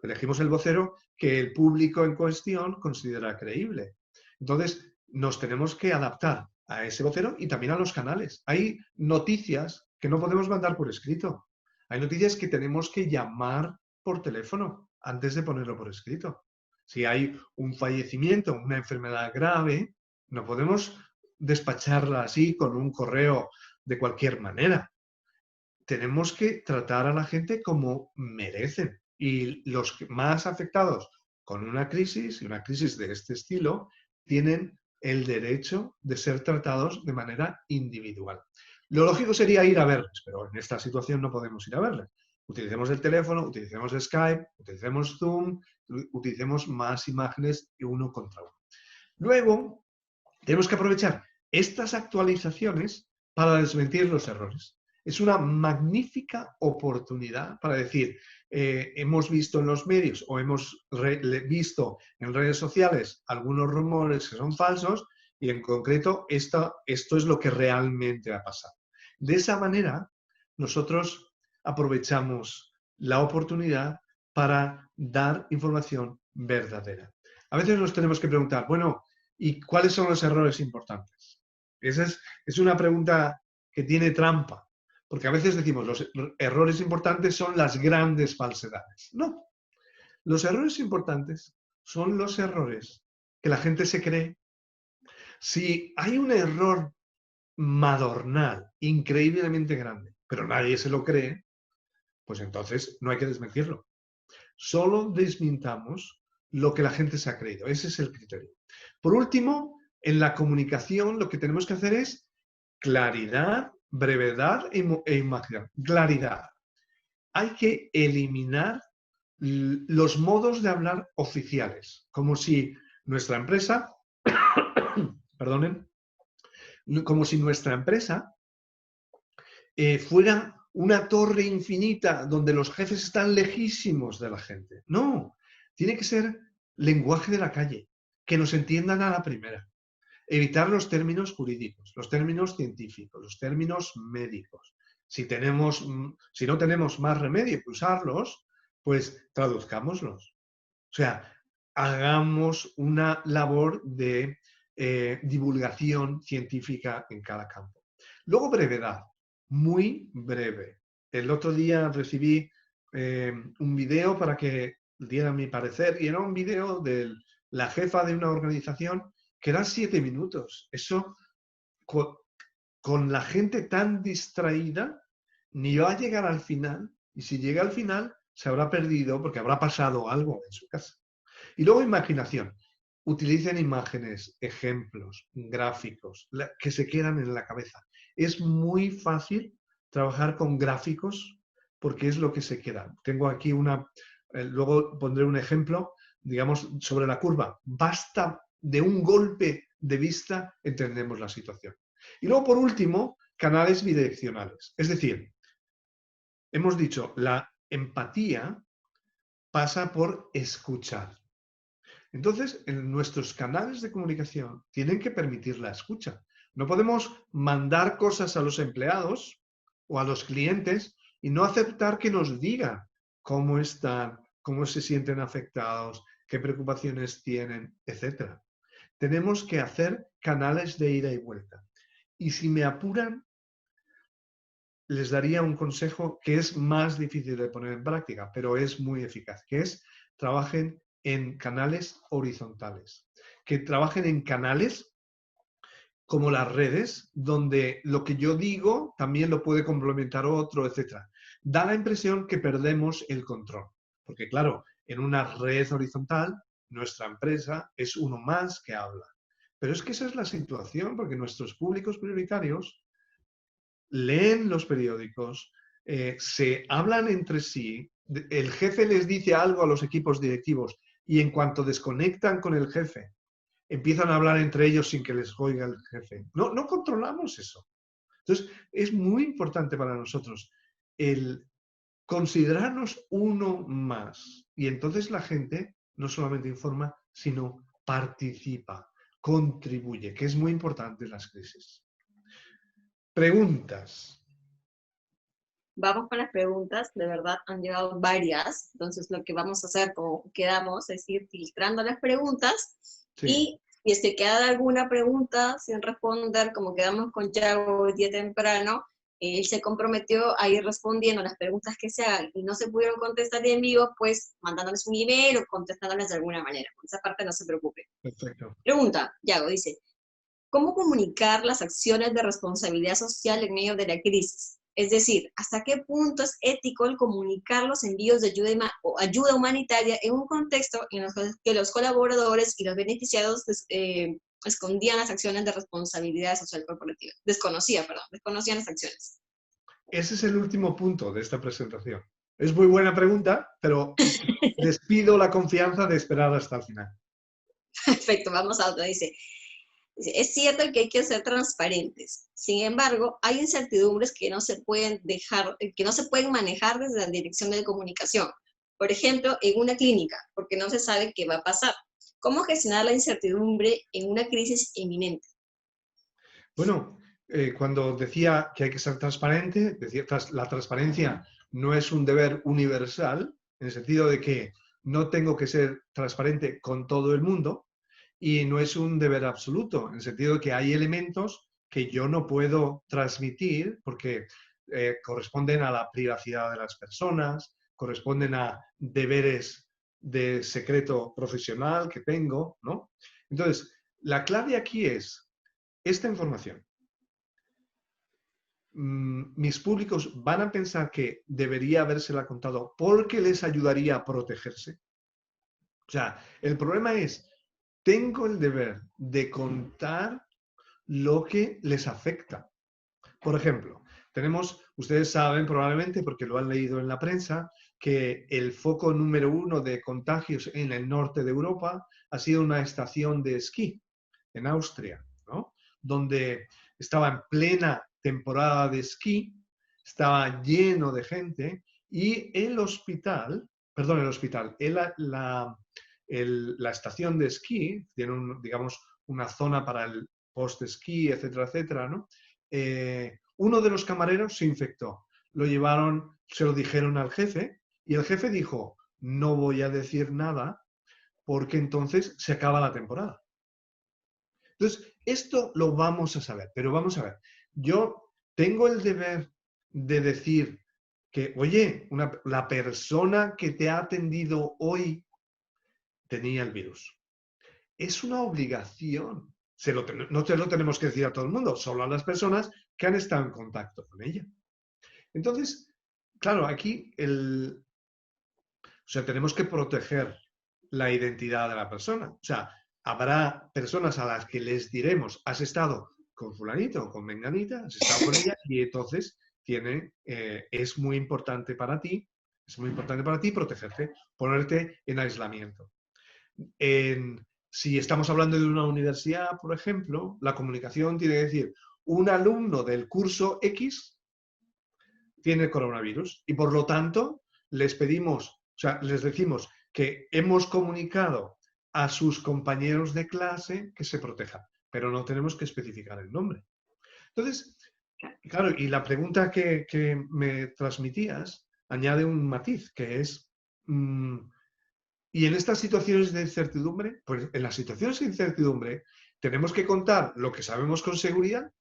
Elegimos el vocero que el público en cuestión considera creíble. Entonces, nos tenemos que adaptar a ese vocero y también a los canales. Hay noticias que no podemos mandar por escrito. Hay noticias que tenemos que llamar por teléfono antes de ponerlo por escrito. Si hay un fallecimiento, una enfermedad grave, no podemos despacharla así con un correo de cualquier manera. Tenemos que tratar a la gente como merecen. Y los más afectados con una crisis, y una crisis de este estilo, tienen el derecho de ser tratados de manera individual. Lo lógico sería ir a verles, pero en esta situación no podemos ir a verles. Utilicemos el teléfono, utilicemos Skype, utilicemos Zoom, utilicemos más imágenes uno contra uno. Luego, tenemos que aprovechar estas actualizaciones para desmentir los errores. es una magnífica oportunidad para decir, hemos visto en los medios o hemos visto en redes sociales algunos rumores que son falsos y en concreto esto es lo que realmente ha pasado. De esa manera, nosotros aprovechamos la oportunidad para dar información verdadera. A veces nos tenemos que preguntar, bueno, ¿y cuáles son los errores importantes? Esa es una pregunta que tiene trampa, porque a veces decimos, los errores importantes son las grandes falsedades. No, los errores importantes son los errores que la gente se cree. Si hay un error madornal, increíblemente grande, pero nadie se lo cree, pues entonces no hay que desmentirlo. Solo desmintamos lo que la gente se ha creído. Ese es el criterio. Por último, en la comunicación lo que tenemos que hacer es claridad, brevedad e imagen. Claridad. Hay que eliminar los modos de hablar oficiales, como si nuestra empresa, perdonen, como si nuestra empresa fuera una torre infinita donde los jefes están lejísimos de la gente. No, tiene que ser lenguaje de la calle, que nos entiendan a la primera. Evitar los términos jurídicos, los términos científicos, los términos médicos. Si no tenemos más remedio que usarlos, pues traduzcámoslos. O sea, hagamos una labor de divulgación científica en cada campo. Luego, brevedad. Muy breve. El otro día recibí un video para que diera mi parecer y era un video de la jefa de una organización que eran 7 minutos. Eso, con la gente tan distraída, ni va a llegar al final y si llega al final se habrá perdido porque habrá pasado algo en su casa. Y luego imaginación. Utilicen imágenes, ejemplos, gráficos, que se quedan en la cabeza. Es muy fácil trabajar con gráficos porque es lo que se queda. Tengo aquí luego pondré un ejemplo, digamos, sobre la curva. Basta de un golpe de vista, entendemos la situación. Y luego, por último, canales bidireccionales. Es decir, hemos dicho, la empatía pasa por escuchar. Entonces, en nuestros canales de comunicación tienen que permitir la escucha. No podemos mandar cosas a los empleados o a los clientes y no aceptar que nos digan cómo están, cómo se sienten afectados, qué preocupaciones tienen, etc. Tenemos que hacer canales de ida y vuelta. Y si me apuran, les daría un consejo que es más difícil de poner en práctica, pero es muy eficaz, que es trabajen en canales horizontales, que trabajen en canales como las redes, donde lo que yo digo también lo puede complementar otro, etc. Da la impresión que perdemos el control, porque claro, en una red horizontal, nuestra empresa es uno más que habla. Pero es que esa es la situación, porque nuestros públicos prioritarios leen los periódicos, se hablan entre sí, el jefe les dice algo a los equipos directivos y en cuanto desconectan con el jefe, empiezan a hablar entre ellos sin que les oiga el jefe. No controlamos eso. Entonces, es muy importante para nosotros el considerarnos uno más. Y entonces la gente no solamente informa, sino participa, contribuye, que es muy importante en las crisis. Preguntas. Vamos con las preguntas, de verdad han llegado varias, entonces lo que vamos a hacer, como quedamos, es ir filtrando las preguntas y si es que queda alguna pregunta sin responder, como quedamos con Yago el día temprano, él se comprometió a ir respondiendo las preguntas que se hagan y no se pudieron contestar en vivo, pues mandándoles un email o contestándoles de alguna manera. Por esa parte no se preocupe. Perfecto. Pregunta, Yago, dice, ¿cómo comunicar las acciones de responsabilidad social en medio de la crisis? Es decir, ¿hasta qué punto es ético el comunicar los envíos de ayuda humanitaria en un contexto en el que los colaboradores y los beneficiados escondían las acciones de responsabilidad social corporativa? Desconocían las acciones. Ese es el último punto de esta presentación. Es muy buena pregunta, pero les pido la confianza de esperar hasta el final. Perfecto, vamos a otra. Dice, Es cierto que hay que ser transparentes. Sin embargo, hay incertidumbres que no se pueden que no se pueden manejar desde la dirección de comunicación. Por ejemplo, en una clínica, porque no se sabe qué va a pasar. ¿Cómo gestionar la incertidumbre en una crisis inminente? Bueno, cuando decía que hay que ser transparente, decía, la transparencia no es un deber universal, en el sentido de que no tengo que ser transparente con todo el mundo, y no es un deber absoluto, en el sentido de que hay elementos que yo no puedo transmitir porque corresponden a la privacidad de las personas, corresponden a deberes de secreto profesional que tengo, ¿no? Entonces, la clave aquí es esta información. Mis públicos van a pensar que debería habérsela contado porque les ayudaría a protegerse. O sea, el problema es, tengo el deber de contar lo que les afecta. Por ejemplo, ustedes saben probablemente, porque lo han leído en la prensa, que el foco número 1 de contagios en el norte de Europa ha sido una estación de esquí en Austria, ¿no? Donde estaba en plena temporada de esquí, estaba lleno de gente y la estación de esquí tiene, digamos, una zona para el post-esquí, etcétera, etcétera, ¿no? Uno de los camareros se infectó. Lo llevaron, se lo dijeron al jefe y el jefe dijo, no voy a decir nada porque entonces se acaba la temporada. Entonces, esto lo vamos a saber, pero vamos a ver. Yo tengo el deber de decir que, oye, la persona que te ha atendido hoy tenía el virus. Es una obligación. No te lo tenemos que decir a todo el mundo, solo a las personas que han estado en contacto con ella. Entonces, claro, aquí tenemos que proteger la identidad de la persona. O sea, habrá personas a las que les diremos, has estado con fulanito o con menganita, has estado con ella y entonces es muy importante para ti, protegerte, ponerte en aislamiento. Si estamos hablando de una universidad, por ejemplo, la comunicación tiene que decir, un alumno del curso X tiene coronavirus y por lo tanto les decimos que hemos comunicado a sus compañeros de clase que se protejan, pero no tenemos que especificar el nombre. Entonces, claro, y la pregunta que me transmitías añade un matiz, que es, y en estas situaciones de incertidumbre, pues en las situaciones de incertidumbre tenemos que contar lo que sabemos con seguridad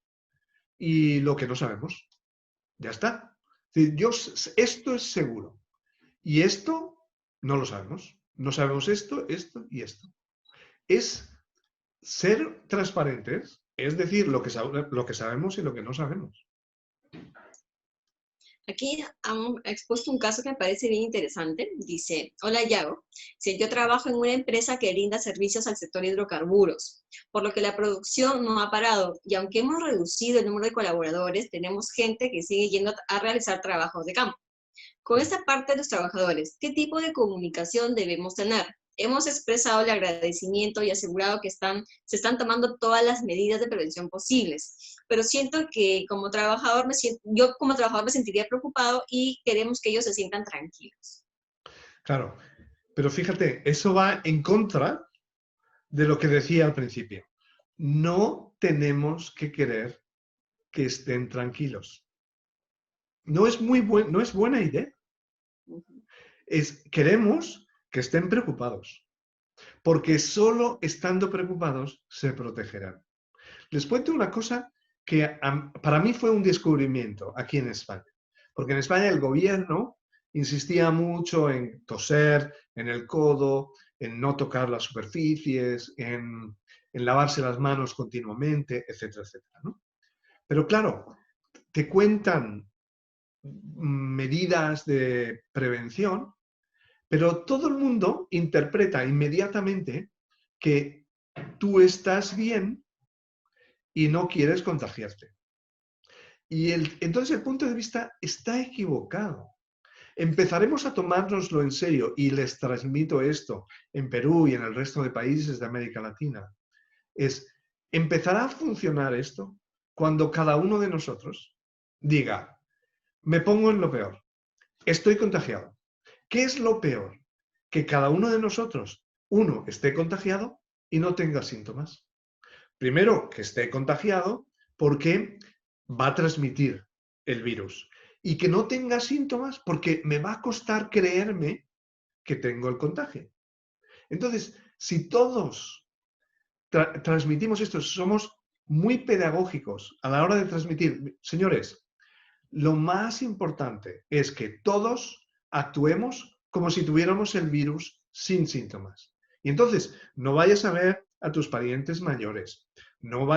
y lo que no sabemos. Ya está. Esto es seguro. Y esto no lo sabemos. No sabemos esto, esto y esto. Es ser transparentes, es decir, lo que sabemos y lo que no sabemos. Aquí han expuesto un caso que me parece bien interesante. Dice, hola Yago, si yo trabajo en una empresa que brinda servicios al sector hidrocarburos, por lo que la producción no ha parado y aunque hemos reducido el número de colaboradores, tenemos gente que sigue yendo a realizar trabajos de campo. Con esta parte de los trabajadores, ¿qué tipo de comunicación debemos tener? Hemos expresado el agradecimiento y asegurado que se están tomando todas las medidas de prevención posibles, pero siento que yo como trabajador me sentiría preocupado y queremos que ellos se sientan tranquilos. Claro, pero fíjate, eso va en contra de lo que decía al principio. No tenemos que querer que estén tranquilos. No es buena idea. Queremos que estén preocupados, porque solo estando preocupados se protegerán. Les cuento una cosa que para mí fue un descubrimiento aquí en España, porque en España el gobierno insistía mucho en toser en el codo, en no tocar las superficies, en lavarse las manos continuamente, etcétera, etcétera, ¿no? Pero claro, te cuentan medidas de prevención, pero todo el mundo interpreta inmediatamente que tú estás bien y no quieres contagiarte. Y entonces el punto de vista está equivocado. Empezaremos a tomárnoslo en serio y les transmito esto en Perú y en el resto de países de América Latina. Empezará a funcionar esto cuando cada uno de nosotros diga, me pongo en lo peor, estoy contagiado. ¿Qué es lo peor? Que cada uno de nosotros, uno, esté contagiado y no tenga síntomas. Primero, que esté contagiado porque va a transmitir el virus. Y que no tenga síntomas porque me va a costar creerme que tengo el contagio. Entonces, si todos transmitimos esto, somos muy pedagógicos a la hora de transmitir. Señores, lo más importante es que todos actuemos como si tuviéramos el virus sin síntomas. Y entonces, no vayas a ver a tus parientes mayores, no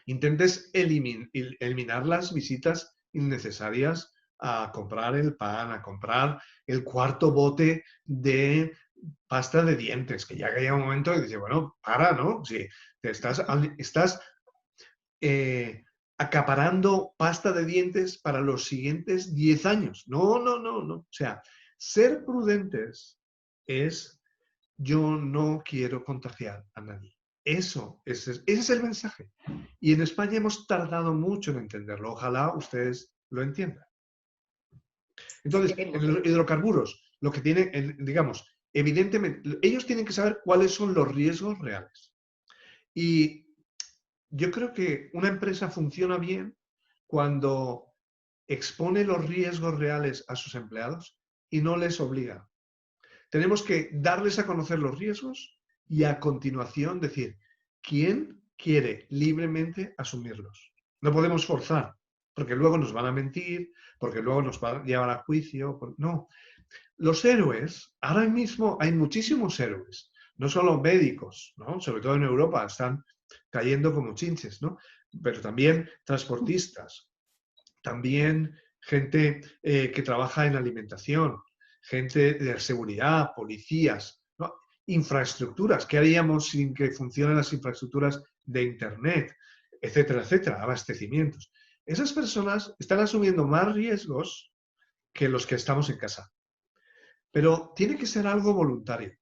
intentes eliminar las visitas innecesarias a comprar el pan, a comprar el cuarto bote de pasta de dientes, que ya llega un momento que dice, bueno, para, ¿no? Si te estás acaparando pasta de dientes para los siguientes 10 años. No, no, no, no. O sea, ser prudentes es yo no quiero contagiar a nadie. Ese es el mensaje. Y en España hemos tardado mucho en entenderlo. Ojalá ustedes lo entiendan. Entonces, en los hidrocarburos, lo que tienen, digamos, evidentemente, ellos tienen que saber cuáles son los riesgos reales. Y yo creo que una empresa funciona bien cuando expone los riesgos reales a sus empleados y no les obliga. Tenemos que darles a conocer los riesgos y a continuación decir quién quiere libremente asumirlos. No podemos forzar, porque luego nos van a mentir, porque luego nos van a llevar a juicio. No. Los héroes, ahora mismo hay muchísimos héroes, no solo médicos, ¿no? Sobre todo en Europa están cayendo como chinches, ¿no? Pero también transportistas, también gente que trabaja en alimentación, gente de seguridad, policías, ¿no? Infraestructuras. ¿Qué haríamos sin que funcionen las infraestructuras de Internet, etcétera, etcétera? Abastecimientos. Esas personas están asumiendo más riesgos que los que estamos en casa. Pero tiene que ser algo voluntario.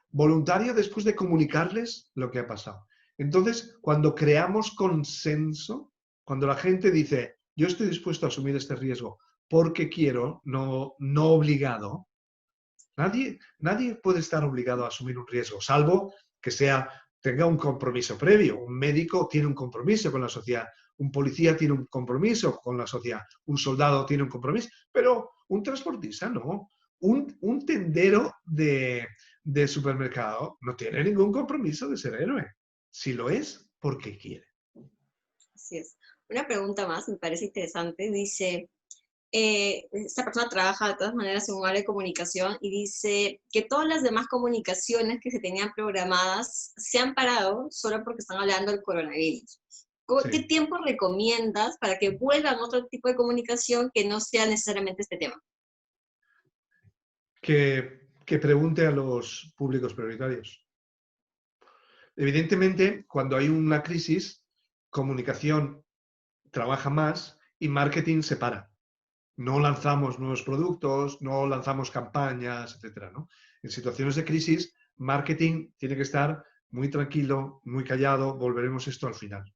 Voluntario después de comunicarles lo que ha pasado. Entonces, cuando creamos consenso, cuando la gente dice, yo estoy dispuesto a asumir este riesgo porque quiero, no obligado, nadie puede estar obligado a asumir un riesgo, salvo que tenga un compromiso previo. Un médico tiene un compromiso con la sociedad, un policía tiene un compromiso con la sociedad, un soldado tiene un compromiso, pero un transportista no. Un tendero de supermercado no tiene ningún compromiso de ser héroe. Si lo es, porque quiere. Así es. Una pregunta más, me parece interesante. Dice, esta persona trabaja de todas maneras en un área de comunicación y dice que todas las demás comunicaciones que se tenían programadas se han parado solo porque están hablando del coronavirus. ¿Qué Sí. tiempo recomiendas para que vuelvan otro tipo de comunicación que no sea necesariamente este tema? Que pregunte a los públicos prioritarios. Evidentemente, cuando hay una crisis, comunicación trabaja más y marketing se para. No lanzamos nuevos productos, no lanzamos campañas, etcétera, ¿no? En situaciones de crisis, marketing tiene que estar muy tranquilo, muy callado, volveremos esto al final.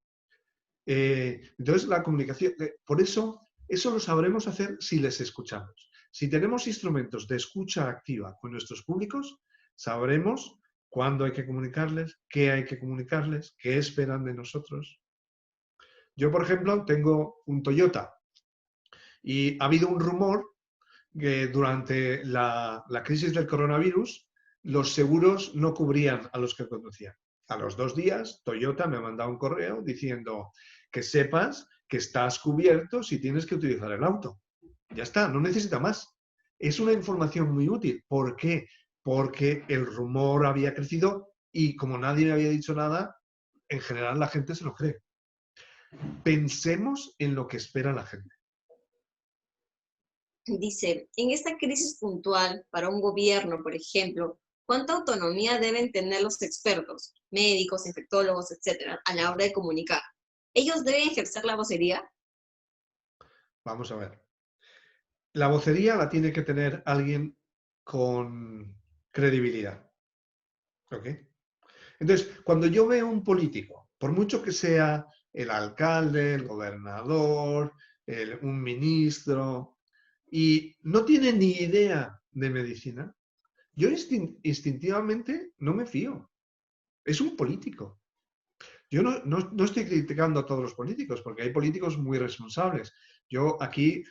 Entonces, la comunicación, por eso lo sabremos hacer si les escuchamos. Si tenemos instrumentos de escucha activa con nuestros públicos, sabremos cuándo hay que comunicarles, qué hay que comunicarles, qué esperan de nosotros. Yo, por ejemplo, tengo un Toyota y ha habido un rumor que durante la crisis del coronavirus los seguros no cubrían a los que conducían. A los 2 días, Toyota me ha mandado un correo diciendo que sepas que estás cubierto si tienes que utilizar el auto. Ya está, no necesita más. Es una información muy útil. ¿Por qué? Porque el rumor había crecido y como nadie me había dicho nada, en general la gente se lo cree. Pensemos en lo que espera la gente. Dice, en esta crisis puntual para un gobierno, por ejemplo, ¿cuánta autonomía deben tener los expertos, médicos, infectólogos, etcétera, a la hora de comunicar? ¿Ellos deben ejercer la vocería? Vamos a ver. La vocería la tiene que tener alguien con credibilidad. ¿Ok? Entonces, cuando yo veo un político Por mucho que sea el alcalde, el gobernador, un ministro, y no tiene ni idea de medicina, yo instintivamente no me fío. Es un político. Yo no estoy criticando a todos los políticos, porque hay políticos muy responsables. Yo aquí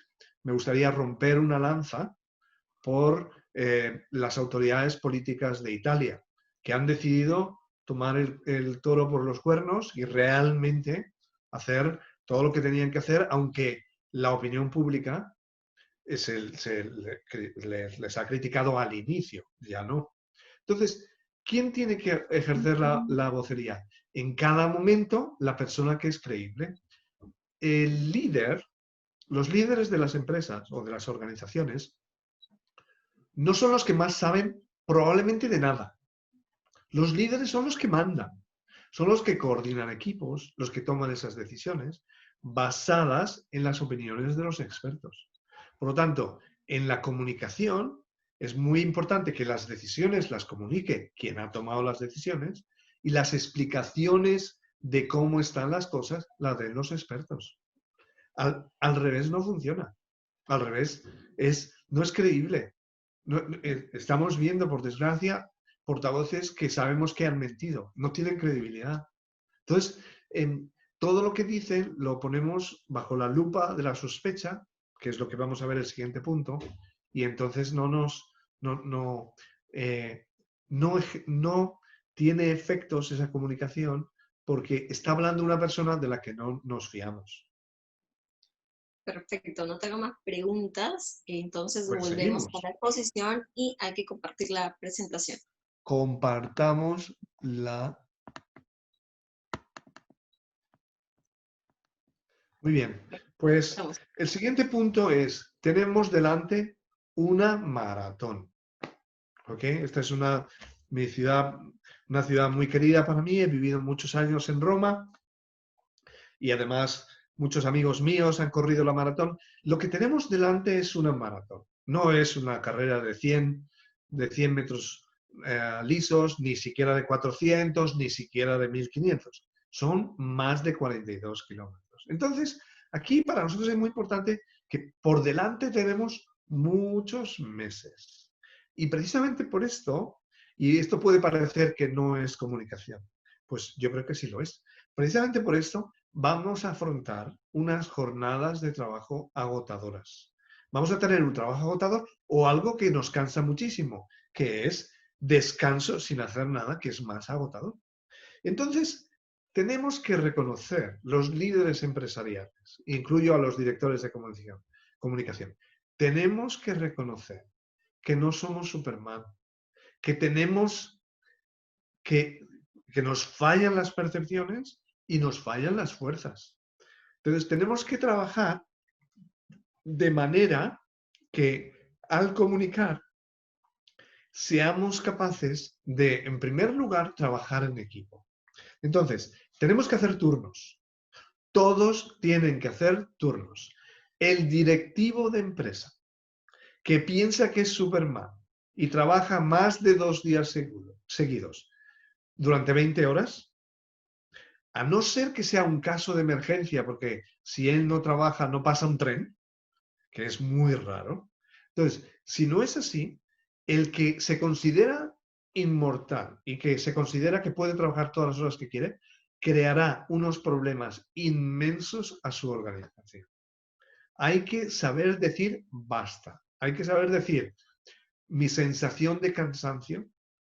me gustaría romper una lanza por las autoridades políticas de Italia, que han decidido tomar el toro por los cuernos y realmente hacer todo lo que tenían que hacer, aunque la opinión pública les ha criticado al inicio, ya no. Entonces, ¿quién tiene que ejercer la vocería? En cada momento, la persona que es creíble. El líder, los líderes de las empresas o de las organizaciones, no son los que más saben probablemente de nada. Los líderes son los que mandan, son los que coordinan equipos, los que toman esas decisiones basadas en las opiniones de los expertos. Por lo tanto, en la comunicación es muy importante que las decisiones las comunique quien ha tomado las decisiones y las explicaciones de cómo están las cosas las den los expertos. Al revés no funciona. Al revés no es creíble. Estamos viendo, por desgracia, portavoces que sabemos que han mentido, no tienen credibilidad. Entonces, todo lo que dicen lo ponemos bajo la lupa de la sospecha, que es lo que vamos a ver el siguiente punto, y entonces no tiene efectos esa comunicación porque está hablando una persona de la que no nos fiamos. Perfecto, no tengo más preguntas, entonces Pues volvemos seguimos. a la exposición y hay que compartir la presentación. Compartamos la... Muy bien, pues Vamos. el siguiente punto es, tenemos una maratón. ¿Ok? Esta es una ciudad muy querida para mí, he vivido muchos años en Roma y además muchos amigos míos han corrido la maratón. Lo que tenemos delante es una maratón, no es una carrera de 100 metros lisos, ni siquiera de 400, ni siquiera de 1500. Son más de 42 kilómetros. Entonces, aquí para nosotros es muy importante que por delante tenemos muchos meses. Y precisamente por esto, y esto puede parecer que no es comunicación, pues yo creo que sí lo es. Precisamente por esto vamos a afrontar unas jornadas de trabajo agotadoras. Vamos a tener un trabajo agotador o algo que nos cansa muchísimo, que es descanso sin hacer nada, que es más agotador. Entonces, tenemos que reconocer los líderes empresariales, incluyo a los directores de comunicación, tenemos que reconocer que no somos Superman, que tenemos que nos fallan las percepciones y nos fallan las fuerzas. Entonces, tenemos que trabajar de manera que al comunicar seamos capaces de, en primer lugar, trabajar en equipo. Entonces, tenemos que hacer turnos. Todos tienen que hacer turnos. El directivo de empresa que piensa que es Superman y trabaja más de 2 días seguidos durante 20 horas, a no ser que sea un caso de emergencia, porque si él no trabaja no pasa un tren, que es muy raro. Entonces, si no es así, el que se considera inmortal y que se considera que puede trabajar todas las horas que quiere, creará unos problemas inmensos a su organización. Hay que saber decir basta. Hay que saber decir, mi sensación de cansancio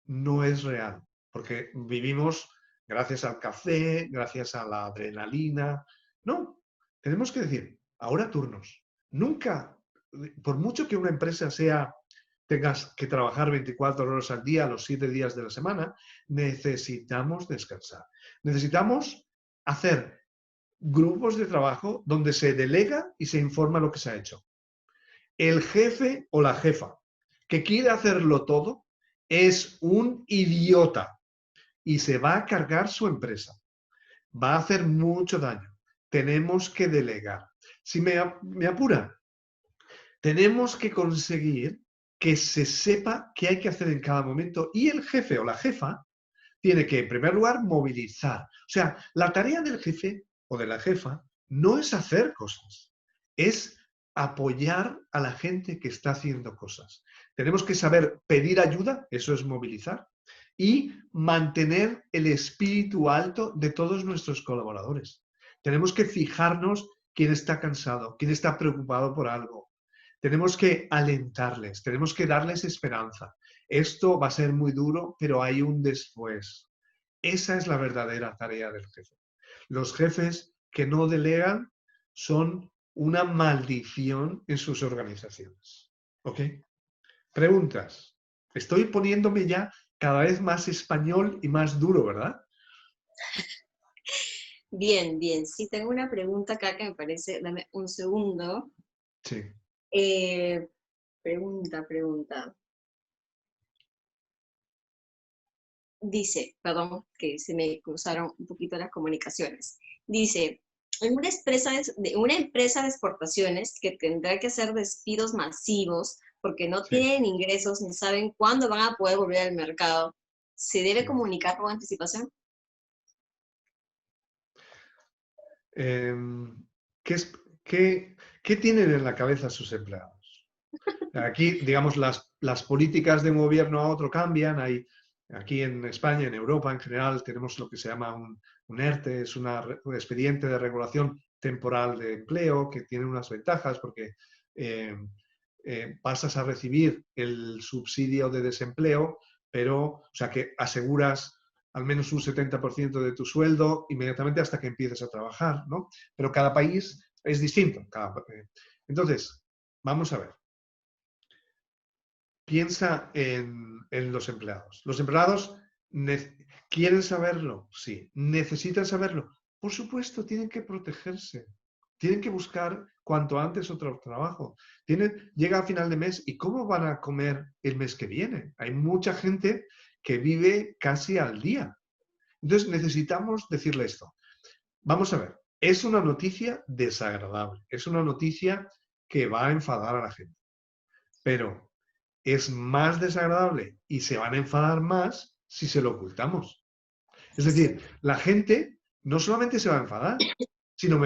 no es real, porque vivimos gracias al café, gracias a la adrenalina. No, tenemos que decir, ahora turnos. Nunca, por mucho que una empresa tengas que trabajar 24 horas al día, los 7 días de la semana, necesitamos descansar. Necesitamos hacer grupos de trabajo donde se delega y se informa lo que se ha hecho. El jefe o la jefa que quiere hacerlo todo es un idiota y se va a cargar su empresa. Va a hacer mucho daño. Tenemos que delegar. Si me apura, tenemos que conseguir que se sepa qué hay que hacer en cada momento y el jefe o la jefa tiene que, en primer lugar, movilizar. O sea, la tarea del jefe o de la jefa no es hacer cosas, es apoyar a la gente que está haciendo cosas. Tenemos que saber pedir ayuda, eso es movilizar, y mantener el espíritu alto de todos nuestros colaboradores. Tenemos que fijarnos quién está cansado, quién está preocupado por algo. Tenemos que alentarles, tenemos que darles esperanza. Esto va a ser muy duro, pero hay un después. Esa es la verdadera tarea del jefe. Los jefes que no delegan son una maldición en sus organizaciones. ¿Ok? Preguntas. Estoy poniéndome ya cada vez más español y más duro, ¿verdad? Bien, bien. Sí, tengo una pregunta acá que me parece, dame un segundo. Sí. Pregunta. Dice, perdón, que se me cruzaron un poquito las comunicaciones. Dice, en una empresa de exportaciones que tendrá que hacer despidos masivos porque no Sí, tienen ingresos ni saben cuándo van a poder volver al mercado, ¿se debe sí. comunicar con anticipación? Em, ¿qué, es- qué tienen en la cabeza sus empleados? Aquí, digamos, las políticas de un gobierno a otro cambian. Aquí en España, en Europa en general, tenemos lo que se llama un ERTE, es un expediente de regulación temporal de empleo, que tiene unas ventajas porque eh, pasas a recibir el subsidio de desempleo, pero, o sea, que aseguras al menos un 70% de tu sueldo inmediatamente hasta que empieces a trabajar, ¿no? Pero cada país es distinto. Entonces, vamos a ver. Piensa en los empleados. ¿Los empleados quieren saberlo? Sí. ¿Necesitan saberlo? Por supuesto, tienen que protegerse. Tienen que buscar cuanto antes otro trabajo. Llega a final de mes y ¿cómo van a comer el mes que viene? Hay mucha gente que vive casi al día. Entonces necesitamos decirle esto. Vamos a ver, es una noticia desagradable, es una noticia que va a enfadar a la gente, pero es más desagradable y se van a enfadar más si se lo ocultamos. Es Es decir, cierto. la gente no solamente se va a enfadar, sino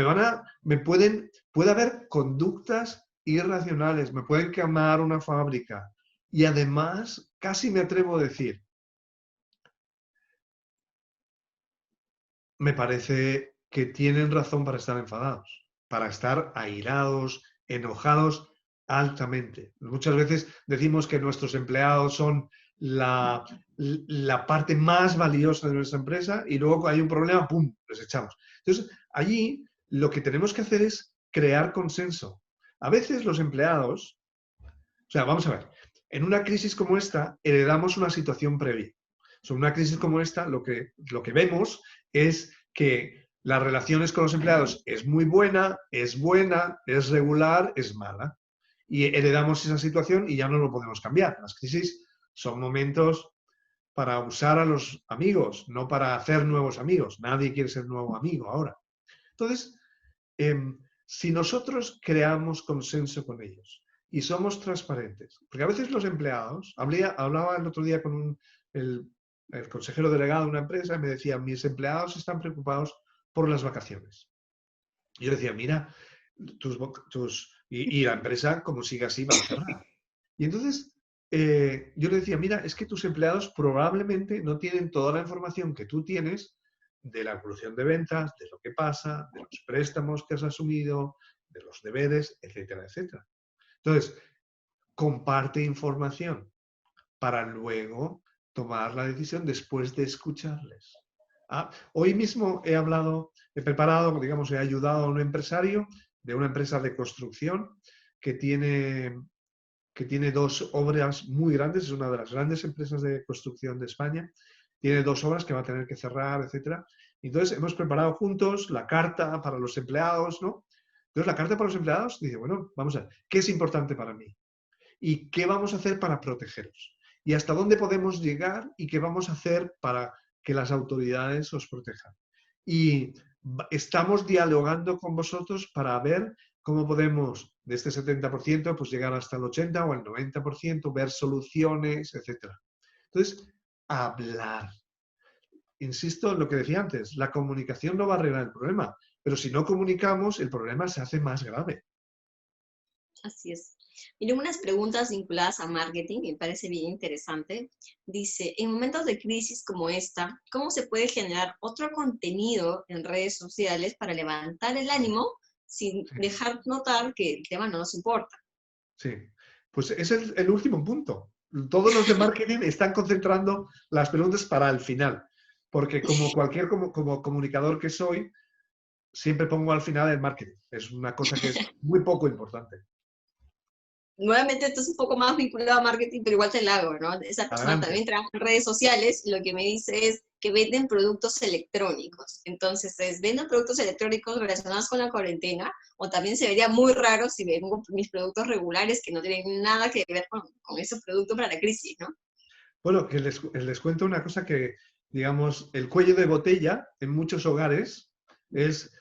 puede haber conductas irracionales, me pueden quemar una fábrica y además, casi me atrevo a decir, me parece que tienen razón para estar enfadados, para estar airados, enojados altamente. Muchas veces decimos que nuestros empleados son la parte más valiosa de nuestra empresa y luego hay un problema, ¡pum!, les echamos. Entonces, allí lo que tenemos que hacer es crear consenso. A veces los empleados, o sea, vamos a ver, en una crisis como esta heredamos una situación previa. Sobre una crisis como esta, lo que vemos es que las relaciones con los empleados es muy buena, es regular, es mala. Y heredamos esa situación y ya no lo podemos cambiar. Las crisis son momentos para usar a los amigos, no para hacer nuevos amigos. Nadie quiere ser nuevo amigo ahora. Entonces, si nosotros creamos consenso con ellos y somos transparentes, porque a veces los empleados, hablaba el otro día con el consejero delegado de una empresa y me decía, mis empleados están preocupados por las vacaciones. Y yo decía, mira, y la empresa, como siga así, va a cerrar. Y entonces yo le decía, mira, es que tus empleados probablemente no tienen toda la información que tú tienes de la evolución de ventas, de lo que pasa, de los préstamos que has asumido, de los deberes, etcétera, etcétera. Entonces, comparte información para luego tomar la decisión después de escucharles. Hoy mismo he preparado, digamos, he ayudado a un empresario de una empresa de construcción que tiene dos obras muy grandes, es una de las grandes empresas de construcción de España, tiene dos obras que va a tener que cerrar, etcétera. Entonces, hemos preparado juntos la carta para los empleados, ¿no? Entonces, la carta para los empleados dice, bueno, vamos a ver, ¿qué es importante para mí? ¿Y qué vamos a hacer para protegeros? ¿Y hasta dónde podemos llegar? ¿Y qué vamos a hacer para que las autoridades os protejan? Y estamos dialogando con vosotros para ver cómo podemos, de este 70%, pues llegar hasta el 80% o el 90%, ver soluciones, etc. Entonces, hablar. insisto en lo que decía antes, la comunicación no va a arreglar el problema, pero si no comunicamos, el problema se hace más grave. Así es. Miren, unas preguntas vinculadas a marketing, me parece bien interesante. Dice, en momentos de crisis como esta, ¿cómo se puede generar otro contenido en redes sociales para levantar el ánimo sin Sí, dejar notar que el tema no nos importa? sí. Pues ese es el último punto. Todos los de marketing están concentrando las preguntas para el final, porque como comunicador que soy, siempre pongo al final el marketing. Es una cosa que es muy poco importante. Nuevamente, esto es un poco más vinculado a marketing, pero igual te la hago, ¿no? Esa persona Adelante. también trabaja en redes sociales y lo que me dice es que venden productos electrónicos. Entonces, ¿venden productos electrónicos relacionados con la cuarentena? O también se vería muy raro si vendo mis productos regulares que no tienen nada que ver con esos productos para la crisis, ¿no? Bueno, que les cuento una cosa que, digamos, el cuello de botella en muchos hogares es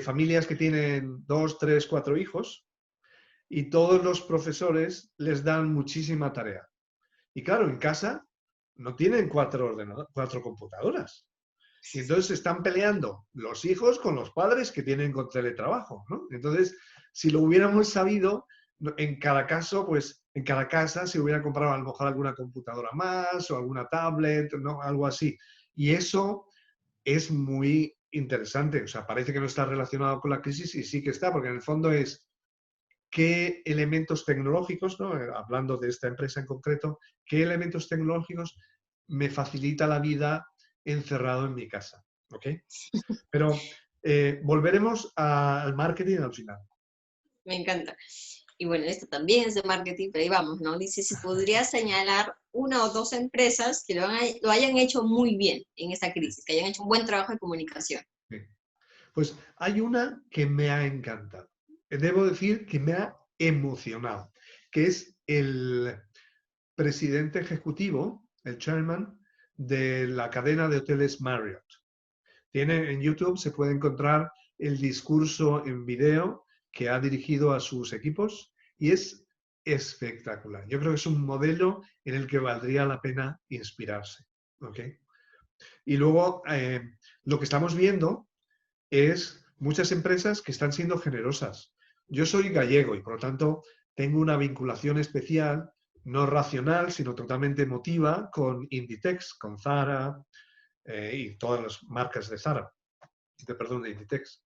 familias que tienen 2, 3, 4 hijos y todos los profesores les dan muchísima tarea. Y claro, en casa no tienen 4 computadoras. Y entonces están peleando los hijos con los padres que tienen con teletrabajo, ¿no? Entonces, si lo hubiéramos sabido, en cada caso, pues en cada casa se hubiera comprado a lo mejor alguna computadora más o alguna tablet, ¿no? Algo así. Y eso es muy interesante. O sea, parece que no está relacionado con la crisis y sí que está, porque en el fondo es qué elementos tecnológicos, ¿no? Hablando de esta empresa en concreto, qué elementos tecnológicos me facilita la vida encerrado en mi casa. ¿Ok? Pero volveremos al marketing al final. Me encanta. Y bueno, esto también es de marketing, pero ahí vamos, ¿no? Dice, si podría señalar una o dos empresas que lo hayan hecho muy bien en esta crisis, que hayan hecho un buen trabajo de comunicación. Sí. Pues hay una que me ha encantado. Debo decir que me ha emocionado, que es el presidente ejecutivo, el chairman de la cadena de hoteles Marriott. Tiene en YouTube, se puede encontrar el discurso en video que ha dirigido a sus equipos y es espectacular. Yo creo que es un modelo en el que valdría la pena inspirarse. ¿Okay? Y luego, lo que estamos viendo es muchas empresas que están siendo generosas. Yo soy gallego y por lo tanto tengo una vinculación especial, no racional, sino totalmente emotiva con Inditex, con Zara y todas las marcas de Zara, de Inditex.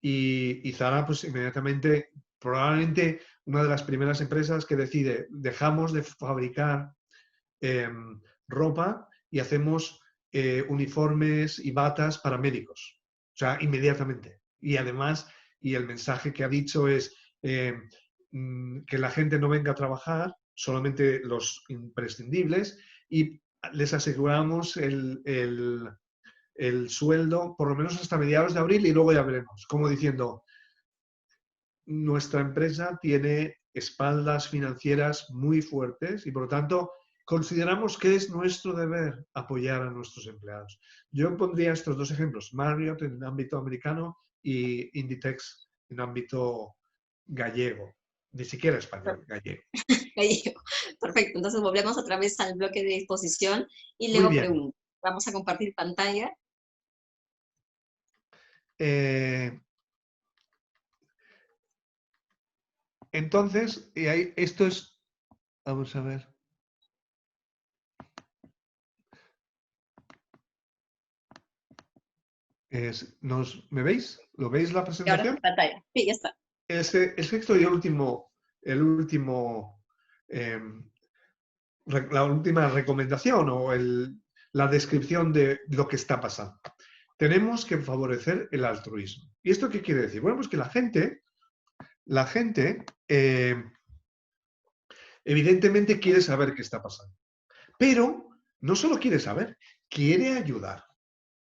Y Zara, pues inmediatamente, probablemente una de las primeras empresas que decide, dejamos de fabricar eh, ropa y hacemos uniformes y batas para médicos. O sea, inmediatamente. Y además, y el mensaje que ha dicho es que la gente no venga a trabajar, solamente los imprescindibles, y les aseguramos el sueldo por lo menos hasta mediados de abril y luego ya veremos. Como diciendo, nuestra empresa tiene espaldas financieras muy fuertes y por lo tanto consideramos que es nuestro deber apoyar a nuestros empleados. Yo pondría estos dos ejemplos, Marriott en ámbito americano y Inditex en ámbito gallego, ni siquiera español, gallego. Perfecto, entonces volvemos otra vez al bloque de disposición y Muy luego bien. pregunto. Vamos a compartir pantalla. Eh, entonces, esto es, vamos a ver. ¿Me veis? ¿Lo veis la Y ahora presentación? pantalla. Sí, ya está. El sexto y eh, la última recomendación o la descripción de lo que está pasando. Tenemos que favorecer el altruismo. ¿Y esto qué quiere decir? Bueno, pues que la gente evidentemente quiere saber qué está pasando. Pero no solo quiere saber, quiere ayudar.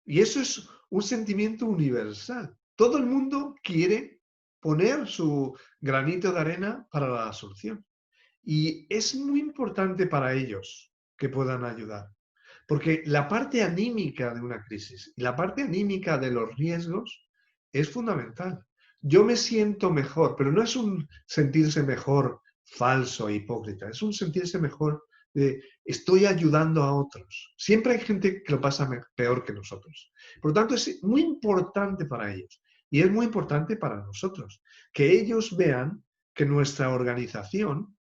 Y eso es un sentimiento universal. Todo el mundo quiere poner su granito de arena para la solución. Y es muy importante para ellos que puedan ayudar. Porque la parte anímica de una crisis y la parte anímica de los riesgos es fundamental. Yo me siento mejor, pero no es un sentirse mejor falso e hipócrita, es un sentirse mejor estoy ayudando a otros. Siempre hay gente que lo pasa peor que nosotros. Por lo tanto, es muy importante para ellos y es muy importante para nosotros que ellos vean que nuestra organización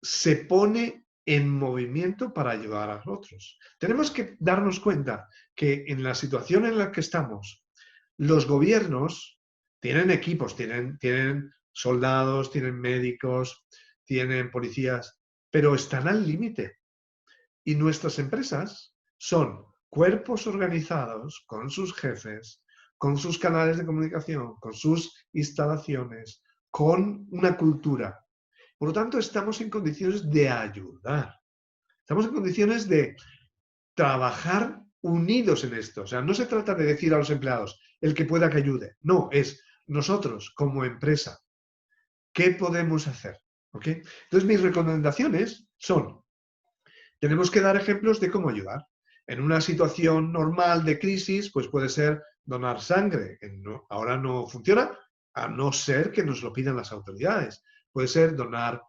se pone en movimiento para ayudar a otros. Tenemos que darnos cuenta que en la situación en la que estamos, los gobiernos tienen equipos, tienen soldados, tienen médicos, tienen policías, pero están al límite. Y nuestras empresas son cuerpos organizados con sus jefes, con sus canales de comunicación, con sus instalaciones, con una cultura. Por lo tanto, estamos en condiciones de ayudar. Estamos en condiciones de trabajar unidos en esto. O sea, no se trata de decir a los empleados, el que pueda que ayude. No, es nosotros como empresa. ¿Qué podemos hacer? ¿Okay? Entonces, mis recomendaciones son, tenemos que dar ejemplos de cómo ayudar. En una situación normal de crisis, pues puede ser donar sangre. Ahora no funciona, a no ser que nos lo pidan las autoridades. Puede ser donar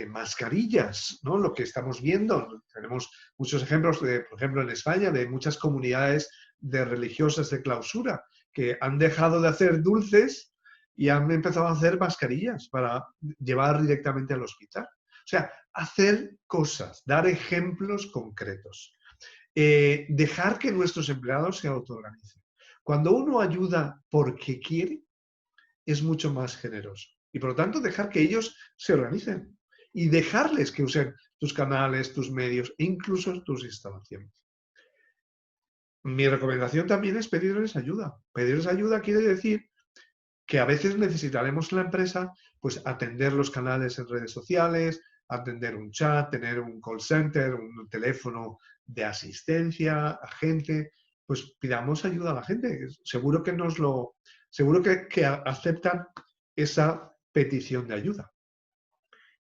mascarillas, ¿no? Lo que estamos viendo. Tenemos muchos ejemplos, por ejemplo, en España, de muchas comunidades de religiosas de clausura que han dejado de hacer dulces y han empezado a hacer mascarillas para llevar directamente al hospital. O sea, hacer cosas, dar ejemplos concretos. Dejar que nuestros empleados se autoorganicen. Cuando uno ayuda porque quiere, es mucho más generoso. Y por lo tanto, dejar que ellos se organicen y dejarles que usen tus canales, tus medios e incluso tus instalaciones. Mi recomendación también es pedirles ayuda. Pedirles ayuda quiere decir que a veces necesitaremos en la empresa pues, atender los canales en redes sociales, atender un chat, tener un call center, un teléfono de asistencia a gente, pues pidamos ayuda a la gente. Seguro que que aceptan esa petición de ayuda.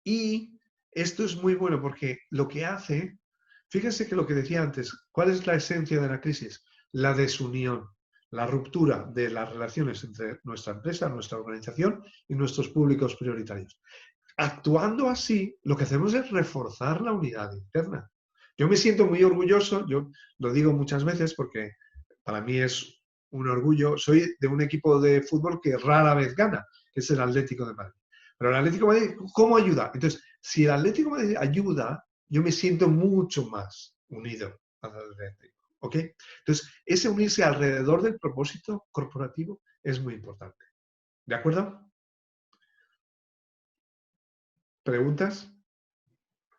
Y esto es muy bueno porque lo que hace, fíjense que lo que decía antes, ¿cuál es la esencia de la crisis? La desunión, la ruptura de las relaciones entre nuestra empresa, nuestra organización y nuestros públicos prioritarios. Actuando así, lo que hacemos es reforzar la unidad interna. Yo me siento muy orgulloso, yo lo digo muchas veces porque para mí es un orgullo. Soy de un equipo de fútbol que rara vez gana, que es el Atlético de Madrid. Pero el Atlético de Madrid, ¿cómo ayuda? Entonces, si el Atlético de Madrid ayuda, yo me siento mucho más unido al Atlético. ¿Ok? Entonces, ese unirse alrededor del propósito corporativo es muy importante. ¿De acuerdo? ¿Preguntas?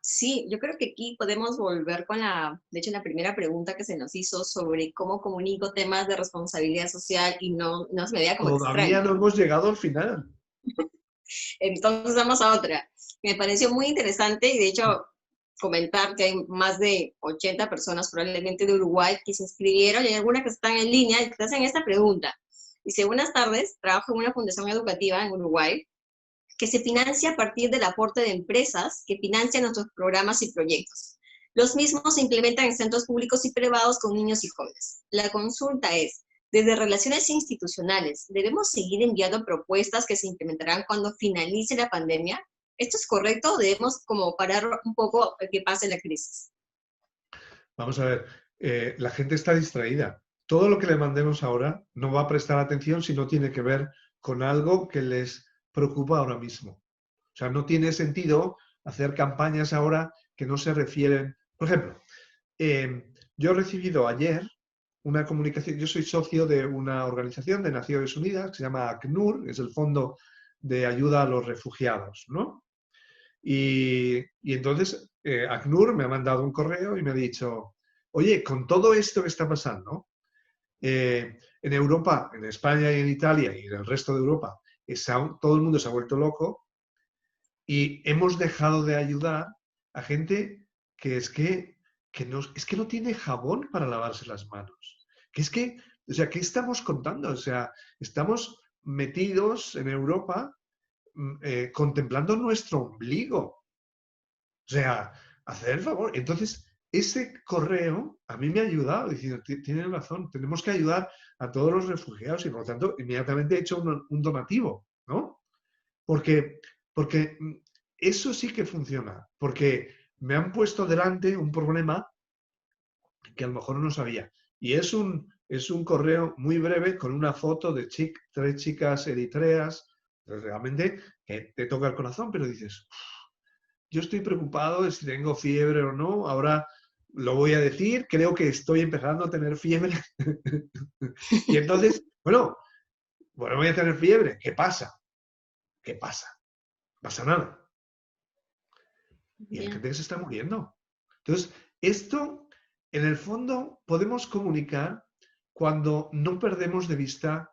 Sí, yo creo que aquí podemos volver con de hecho, la primera pregunta que se nos hizo sobre cómo comunico temas de responsabilidad social y no se me veía como Todavía extraño. no hemos llegado al final. Entonces vamos a otra. Me pareció muy interesante y de hecho comentar que hay más de 80 personas probablemente de Uruguay que se inscribieron y hay algunas que están en línea y que te hacen esta pregunta. Dice, buenas tardes, trabajo en una fundación educativa en Uruguay que se financia a partir del aporte de empresas que financian nuestros programas y proyectos. Los mismos se implementan en centros públicos y privados con niños y jóvenes. La consulta es, desde relaciones institucionales, ¿debemos seguir enviando propuestas que se implementarán cuando finalice la pandemia? ¿Esto es correcto o debemos como parar un poco que pase la crisis? Vamos a ver, la gente está distraída. Todo lo que le mandemos ahora no va a prestar atención si no tiene que ver con algo que les preocupa ahora mismo. O sea, no tiene sentido hacer campañas ahora que no se refieren. Por ejemplo, yo he recibido ayer una comunicación, yo soy socio de una organización de Naciones Unidas que se llama ACNUR, es el Fondo de Ayuda a los Refugiados, ¿no? Y entonces ACNUR me ha mandado un correo y me ha dicho, oye, con todo esto que está pasando, en Europa, en España y en Italia y en el resto de Europa, todo el mundo se ha vuelto loco y hemos dejado de ayudar a gente que es que no tiene jabón para lavarse las manos. O sea, ¿qué estamos contando? O sea, estamos metidos en Europa contemplando nuestro ombligo. O sea, hacer el favor. Entonces, ese correo a mí me ha ayudado diciendo, tienen razón, tenemos que ayudar a todos los refugiados y por lo tanto inmediatamente he hecho un donativo, ¿no? Porque Porque eso sí que funciona, porque me han puesto delante un problema que a lo mejor no sabía. Y es un correo muy breve con una foto de 3 chicas eritreas, realmente que te toca el corazón, pero dices, yo estoy preocupado de si tengo fiebre o no, ahora lo voy a decir, creo que estoy empezando a tener fiebre. Y entonces, bueno, voy a tener fiebre, ¿qué pasa? ¿Qué pasa? No pasa nada. Y hay Bien. gente que se está muriendo. Entonces, esto, en el fondo, podemos comunicar cuando no perdemos de vista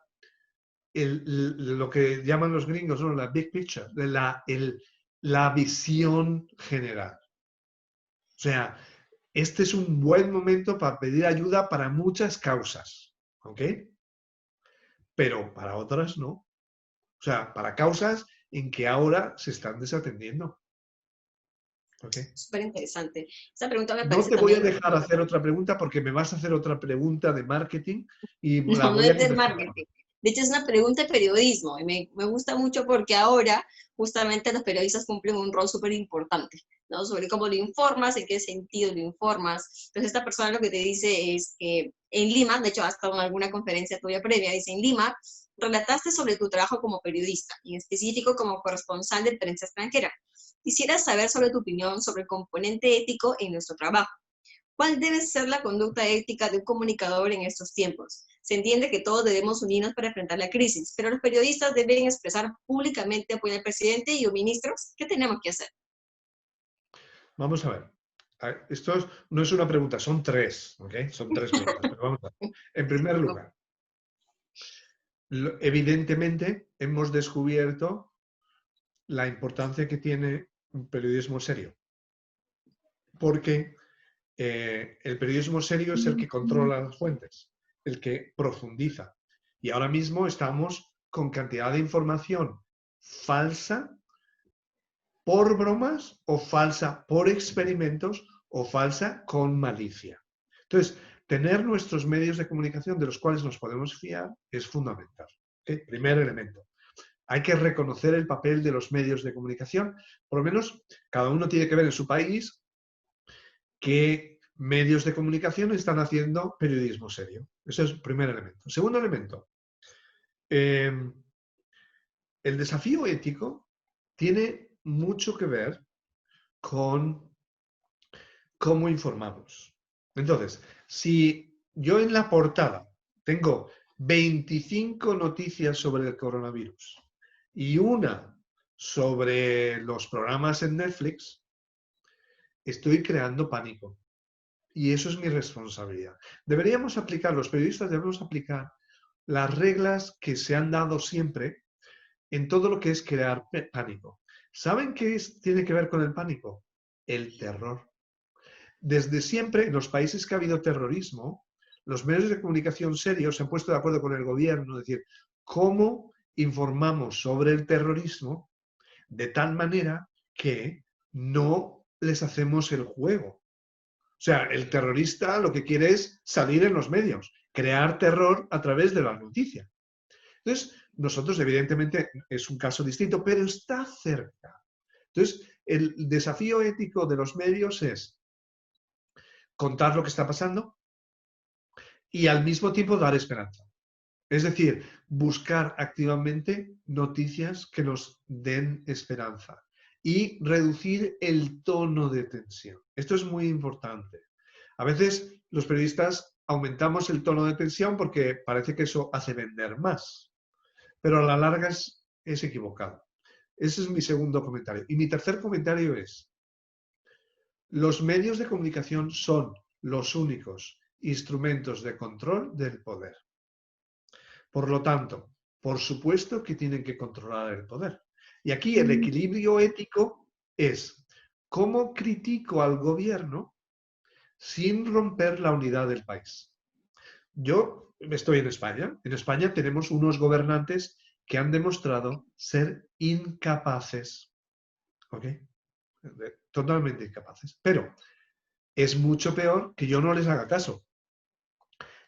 lo que llaman los gringos, ¿no? La big picture, la visión general. O sea, este es un buen momento para pedir ayuda para muchas causas, ¿ok? Pero para otras no. O sea, para causas en que ahora se están desatendiendo. ¿Ok? Súper interesante. Esta pregunta me No parece te voy a también, dejar hacer otra pregunta porque me vas a hacer otra pregunta de marketing y la no, no voy a es de contestar. marketing. De hecho, es una pregunta de periodismo y me gusta mucho porque ahora justamente los periodistas cumplen un rol súper importante, ¿no? Sobre cómo lo informas, en qué sentido lo informas. Entonces, esta persona lo que te dice es que en Lima, de hecho, hasta en alguna conferencia tuya previa, dice, en Lima, relataste sobre tu trabajo como periodista, en específico como corresponsal de prensa extranjera. Quisiera saber sobre tu opinión sobre el componente ético en nuestro trabajo. ¿Cuál debe ser la conducta ética de un comunicador en estos tiempos? Se entiende que todos debemos unirnos para enfrentar la crisis, pero los periodistas deben expresar públicamente apoyo al presidente y los ministros. ¿Qué tenemos que hacer? Vamos a ver. No es una pregunta, son tres, ¿ok? Son tres preguntas, pero vamos a ver. En primer lugar, evidentemente hemos descubierto la importancia que tiene un periodismo serio, porque el periodismo serio es el que controla las fuentes, el que profundiza. Y ahora mismo estamos con cantidad de información falsa por bromas o falsa por experimentos o falsa con malicia. Entonces, tener nuestros medios de comunicación de los cuales nos podemos fiar es fundamental. ¿Okay? Primer elemento. Hay que reconocer el papel de los medios de comunicación. Por lo menos, cada uno tiene que ver en su país qué medios de comunicación están haciendo periodismo serio. Ese es el primer elemento. Segundo elemento. El desafío ético tiene mucho que ver con cómo informamos. Entonces, si yo en la portada tengo 25 noticias sobre el coronavirus y una sobre los programas en Netflix, estoy creando pánico. Y eso es mi responsabilidad. Deberíamos aplicar, los periodistas debemos aplicar las reglas que se han dado siempre en todo lo que es crear pánico. ¿Saben qué tiene que ver con el pánico? El terror. Desde siempre, en los países que ha habido terrorismo, los medios de comunicación serios se han puesto de acuerdo con el gobierno, es decir, cómo informamos sobre el terrorismo de tal manera que no les hacemos el juego. O sea, el terrorista lo que quiere es salir en los medios, crear terror a través de la noticia. Entonces, nosotros evidentemente es un caso distinto, pero está cerca. Entonces, el desafío ético de los medios es contar lo que está pasando y al mismo tiempo dar esperanza. Es decir, buscar activamente noticias que nos den esperanza y reducir el tono de tensión. Esto es muy importante. A veces los periodistas aumentamos el tono de tensión porque parece que eso hace vender más, pero a la larga es equivocado. Ese es mi segundo comentario. Y mi tercer comentario es, los medios de comunicación son los únicos instrumentos de control del poder. Por lo tanto, por supuesto que tienen que controlar el poder. Y aquí el equilibrio ético es cómo critico al gobierno sin romper la unidad del país. Yo estoy en España. En España tenemos unos gobernantes que han demostrado ser incapaces. ¿Ok? Totalmente incapaces. Pero es mucho peor que yo no les haga caso.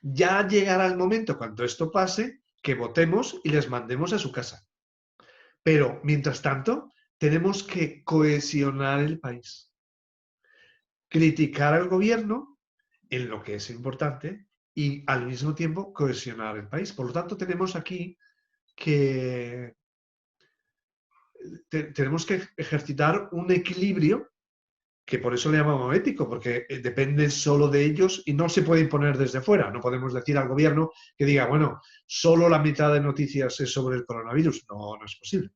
Ya llegará el momento, cuando esto pase, que votemos y les mandemos a su casa. Pero, mientras tanto, tenemos que cohesionar el país, criticar al gobierno en lo que es importante y al mismo tiempo cohesionar el país. Por lo tanto, tenemos aquí que tenemos que ejercitar un equilibrio, que por eso le llamamos ético, porque depende solo de ellos y no se puede imponer desde fuera. No podemos decir al gobierno que diga, bueno, solo la mitad de noticias es sobre el coronavirus. No, no es posible.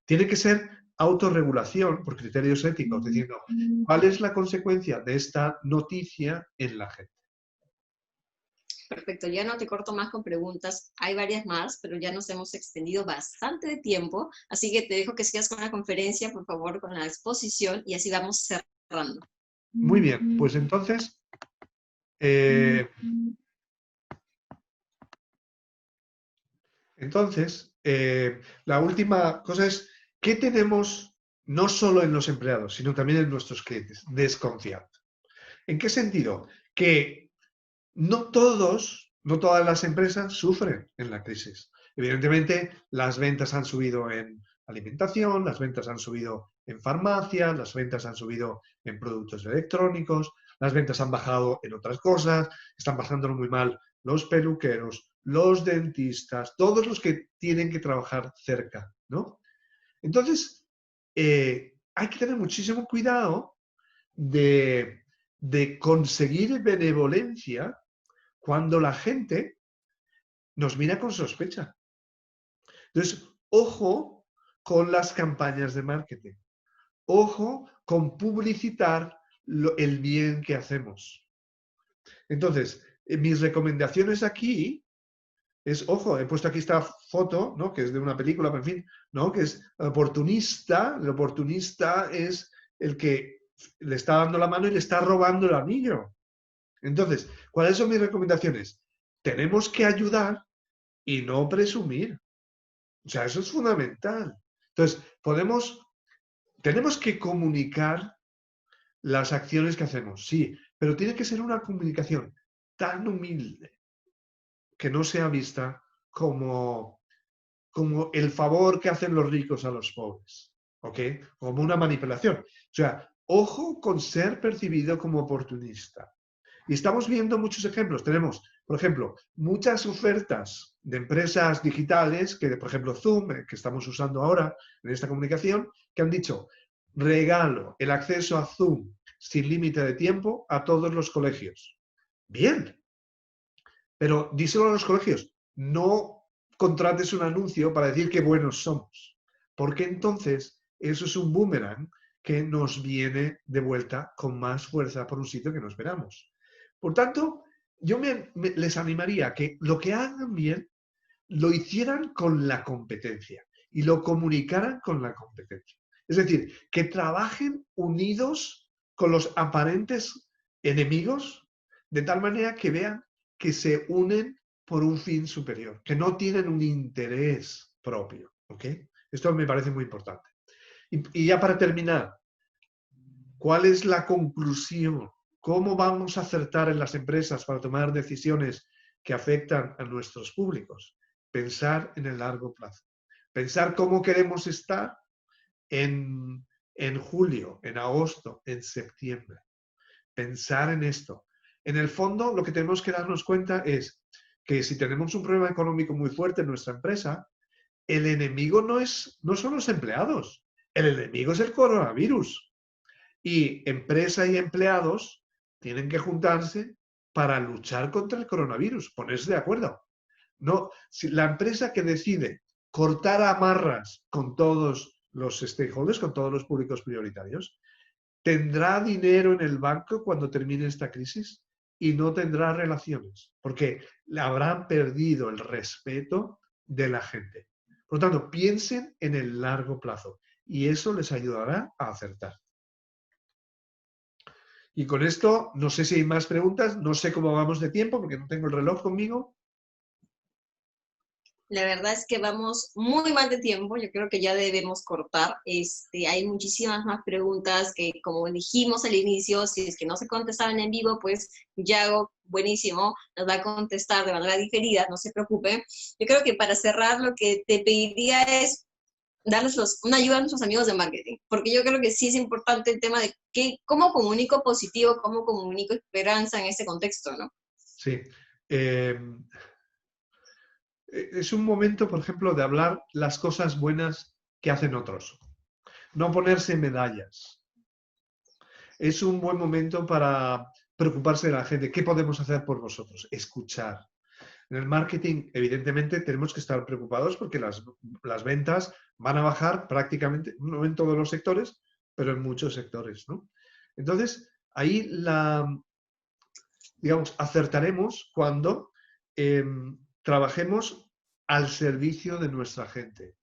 Tiene que ser autorregulación por criterios éticos, diciendo cuál es la consecuencia de esta noticia en la gente. Perfecto, ya no te corto más con preguntas, hay varias más, pero ya nos hemos extendido bastante de tiempo, así que te dejo que sigas con la conferencia, por favor, con la exposición, y así vamos cerrando. Muy bien, pues entonces, la última cosa es, ¿qué tenemos no solo en los empleados, sino también en nuestros clientes? Desconfianza. ¿En qué sentido? Que no todas las empresas sufren en la crisis. Evidentemente, las ventas han subido en alimentación, las ventas han subido en farmacia, las ventas han subido en productos electrónicos, las ventas han bajado en otras cosas, están pasándolo muy mal los peluqueros, los dentistas, todos los que tienen que trabajar cerca, ¿no? Entonces, hay que tener muchísimo cuidado de conseguir benevolencia cuando la gente nos mira con sospecha. Entonces, ojo con las campañas de marketing. Ojo con publicitar el bien que hacemos. Entonces, mis recomendaciones aquí es, ojo, he puesto aquí esta foto, ¿no? Que es de una película, pero en fin, ¿no? Que es oportunista. El oportunista es el que le está dando la mano y le está robando el anillo. Entonces, ¿cuáles son mis recomendaciones? Tenemos que ayudar y no presumir. O sea, eso es fundamental. Entonces, tenemos que comunicar las acciones que hacemos, sí, pero tiene que ser una comunicación tan humilde que no sea vista como el favor que hacen los ricos a los pobres, ¿ok? Como una manipulación. O sea, ojo con ser percibido como oportunista. Y estamos viendo muchos ejemplos. Tenemos, por ejemplo, muchas ofertas de empresas digitales, que por ejemplo Zoom, que estamos usando ahora en esta comunicación, que han dicho, regalo el acceso a Zoom sin límite de tiempo a todos los colegios. Bien, pero díselo a los colegios, no contrates un anuncio para decir qué buenos somos, porque entonces eso es un boomerang que nos viene de vuelta con más fuerza por un sitio que no esperamos. Por tanto, yo les animaría a que lo que hagan bien lo hicieran con la competencia y lo comunicaran con la competencia. Es decir, que trabajen unidos con los aparentes enemigos, de tal manera que vean que se unen por un fin superior, que no tienen un interés propio. ¿Ok? Esto me parece muy importante. Y ya para terminar, ¿cuál es la conclusión? ¿Cómo vamos a acertar en las empresas para tomar decisiones que afectan a nuestros públicos? Pensar en el largo plazo. Pensar cómo queremos estar en julio, en agosto, en septiembre. Pensar en esto. En el fondo, lo que tenemos que darnos cuenta es que si tenemos un problema económico muy fuerte en nuestra empresa, el enemigo no son los empleados. El enemigo es el coronavirus. Y empresa y empleados tienen que juntarse para luchar contra el coronavirus, ponerse de acuerdo. No, si la empresa que decide cortar amarras con todos los stakeholders, con todos los públicos prioritarios, tendrá dinero en el banco cuando termine esta crisis y no tendrá relaciones, porque le habrán perdido el respeto de la gente. Por lo tanto, piensen en el largo plazo y eso les ayudará a acertar. Y con esto, no sé si hay más preguntas, no sé cómo vamos de tiempo porque no tengo el reloj conmigo. La verdad es que vamos muy mal de tiempo, yo creo que ya debemos cortar. Hay muchísimas más preguntas que, como dijimos al inicio, si es que no se contestaban en vivo, pues Yago, buenísimo, nos va a contestar de manera diferida, no se preocupe. Yo creo que para cerrar lo que te pediría es darles una ayuda a nuestros amigos de marketing, porque yo creo que sí es importante el tema de cómo comunico positivo, cómo comunico esperanza en este contexto, ¿no? Sí. Es un momento, por ejemplo, de hablar las cosas buenas que hacen otros. No ponerse medallas. Es un buen momento para preocuparse de la gente. ¿Qué podemos hacer por vosotros? Escuchar. En el marketing, evidentemente, tenemos que estar preocupados porque las ventas van a bajar prácticamente, no en todos los sectores, pero en muchos sectores, ¿no? Entonces, ahí digamos, acertaremos cuando trabajemos al servicio de nuestra gente.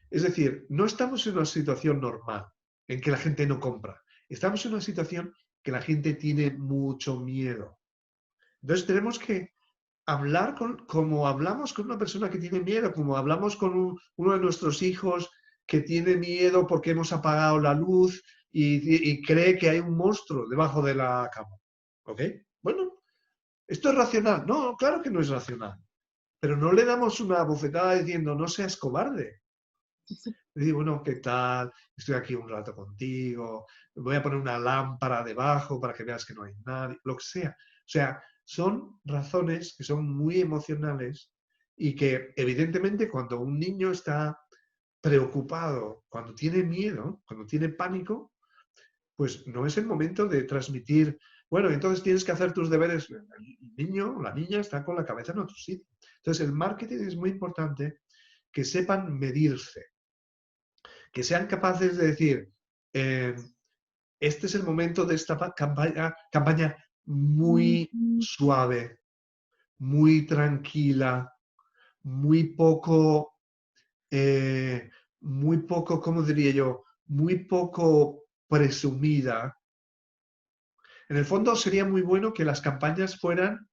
Es decir, no estamos en una situación normal en que la gente no compra. Estamos en una situación que la gente tiene mucho miedo. Entonces tenemos que hablar como hablamos con una persona que tiene miedo, como hablamos con uno de nuestros hijos que tiene miedo porque hemos apagado la luz y cree que hay un monstruo debajo de la cama. ¿Ok? Bueno, ¿esto es racional? No, claro que no es racional. Pero no le damos una bofetada diciendo, no seas cobarde. Le digo, bueno, ¿qué tal? Estoy aquí un rato contigo, voy a poner una lámpara debajo para que veas que no hay nadie, lo que sea. O sea, son razones que son muy emocionales y que evidentemente cuando un niño está preocupado, cuando tiene miedo, cuando tiene pánico, pues no es el momento de transmitir, bueno, entonces tienes que hacer tus deberes. El niño o la niña está con la cabeza en otro sitio. Entonces el marketing es muy importante que sepan medirse, que sean capaces de decir, este es el momento de esta campaña muy suave, muy tranquila, muy poco, ¿cómo diría yo? Muy poco presumida. En el fondo sería muy bueno que las campañas fueran,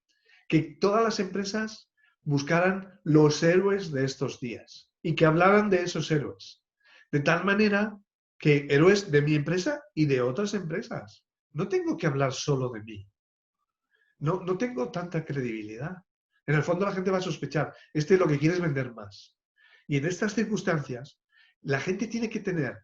que todas las empresas buscaran los héroes de estos días y que hablaran de esos héroes. De tal manera que héroes de mi empresa y de otras empresas. No tengo que hablar solo de mí. No tengo tanta credibilidad. En el fondo la gente va a sospechar, este lo que quiere es vender más. Y en estas circunstancias, la gente tiene que tener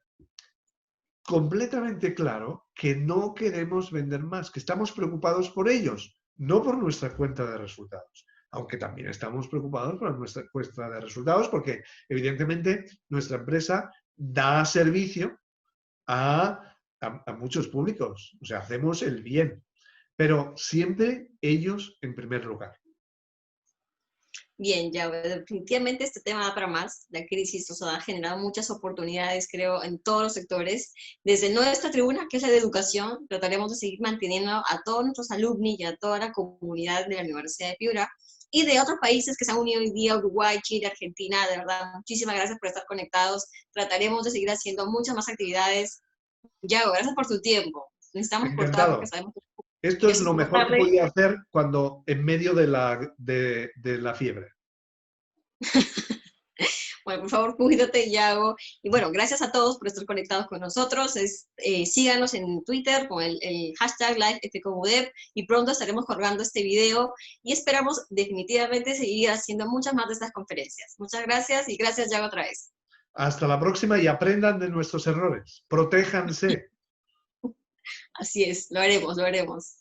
completamente claro que no queremos vender más, que estamos preocupados por ellos, no por nuestra cuenta de resultados. Aunque también estamos preocupados por nuestra cuenta de resultados porque evidentemente nuestra empresa da servicio a muchos públicos. O sea, hacemos el bien, pero siempre ellos en primer lugar. Bien, ya definitivamente este tema da para más. La crisis nos ha generado muchas oportunidades, creo, en todos los sectores. Desde nuestra tribuna, que es la de educación, trataremos de seguir manteniendo a todos nuestros alumnos y a toda la comunidad de la Universidad de Piura y de otros países que se han unido hoy día, Uruguay, Chile, Argentina. De verdad, muchísimas gracias por estar conectados. Trataremos de seguir haciendo muchas más actividades. Yago, gracias por tu tiempo. Necesitamos cortar porque Encantado. sabemos Esto que es es lo un poco mejor que tarde. podía hacer cuando en medio de la fiebre. Bueno, por favor, cuídate, Yago. Y bueno, gracias a todos por estar conectados con nosotros. Síganos en Twitter con el hashtag LiveFCOUDEV y pronto estaremos colgando este video y esperamos definitivamente seguir haciendo muchas más de estas conferencias. Muchas gracias y gracias, Yago, otra vez. Hasta la próxima y aprendan de nuestros errores. Protéjanse. Así es, lo haremos, lo haremos.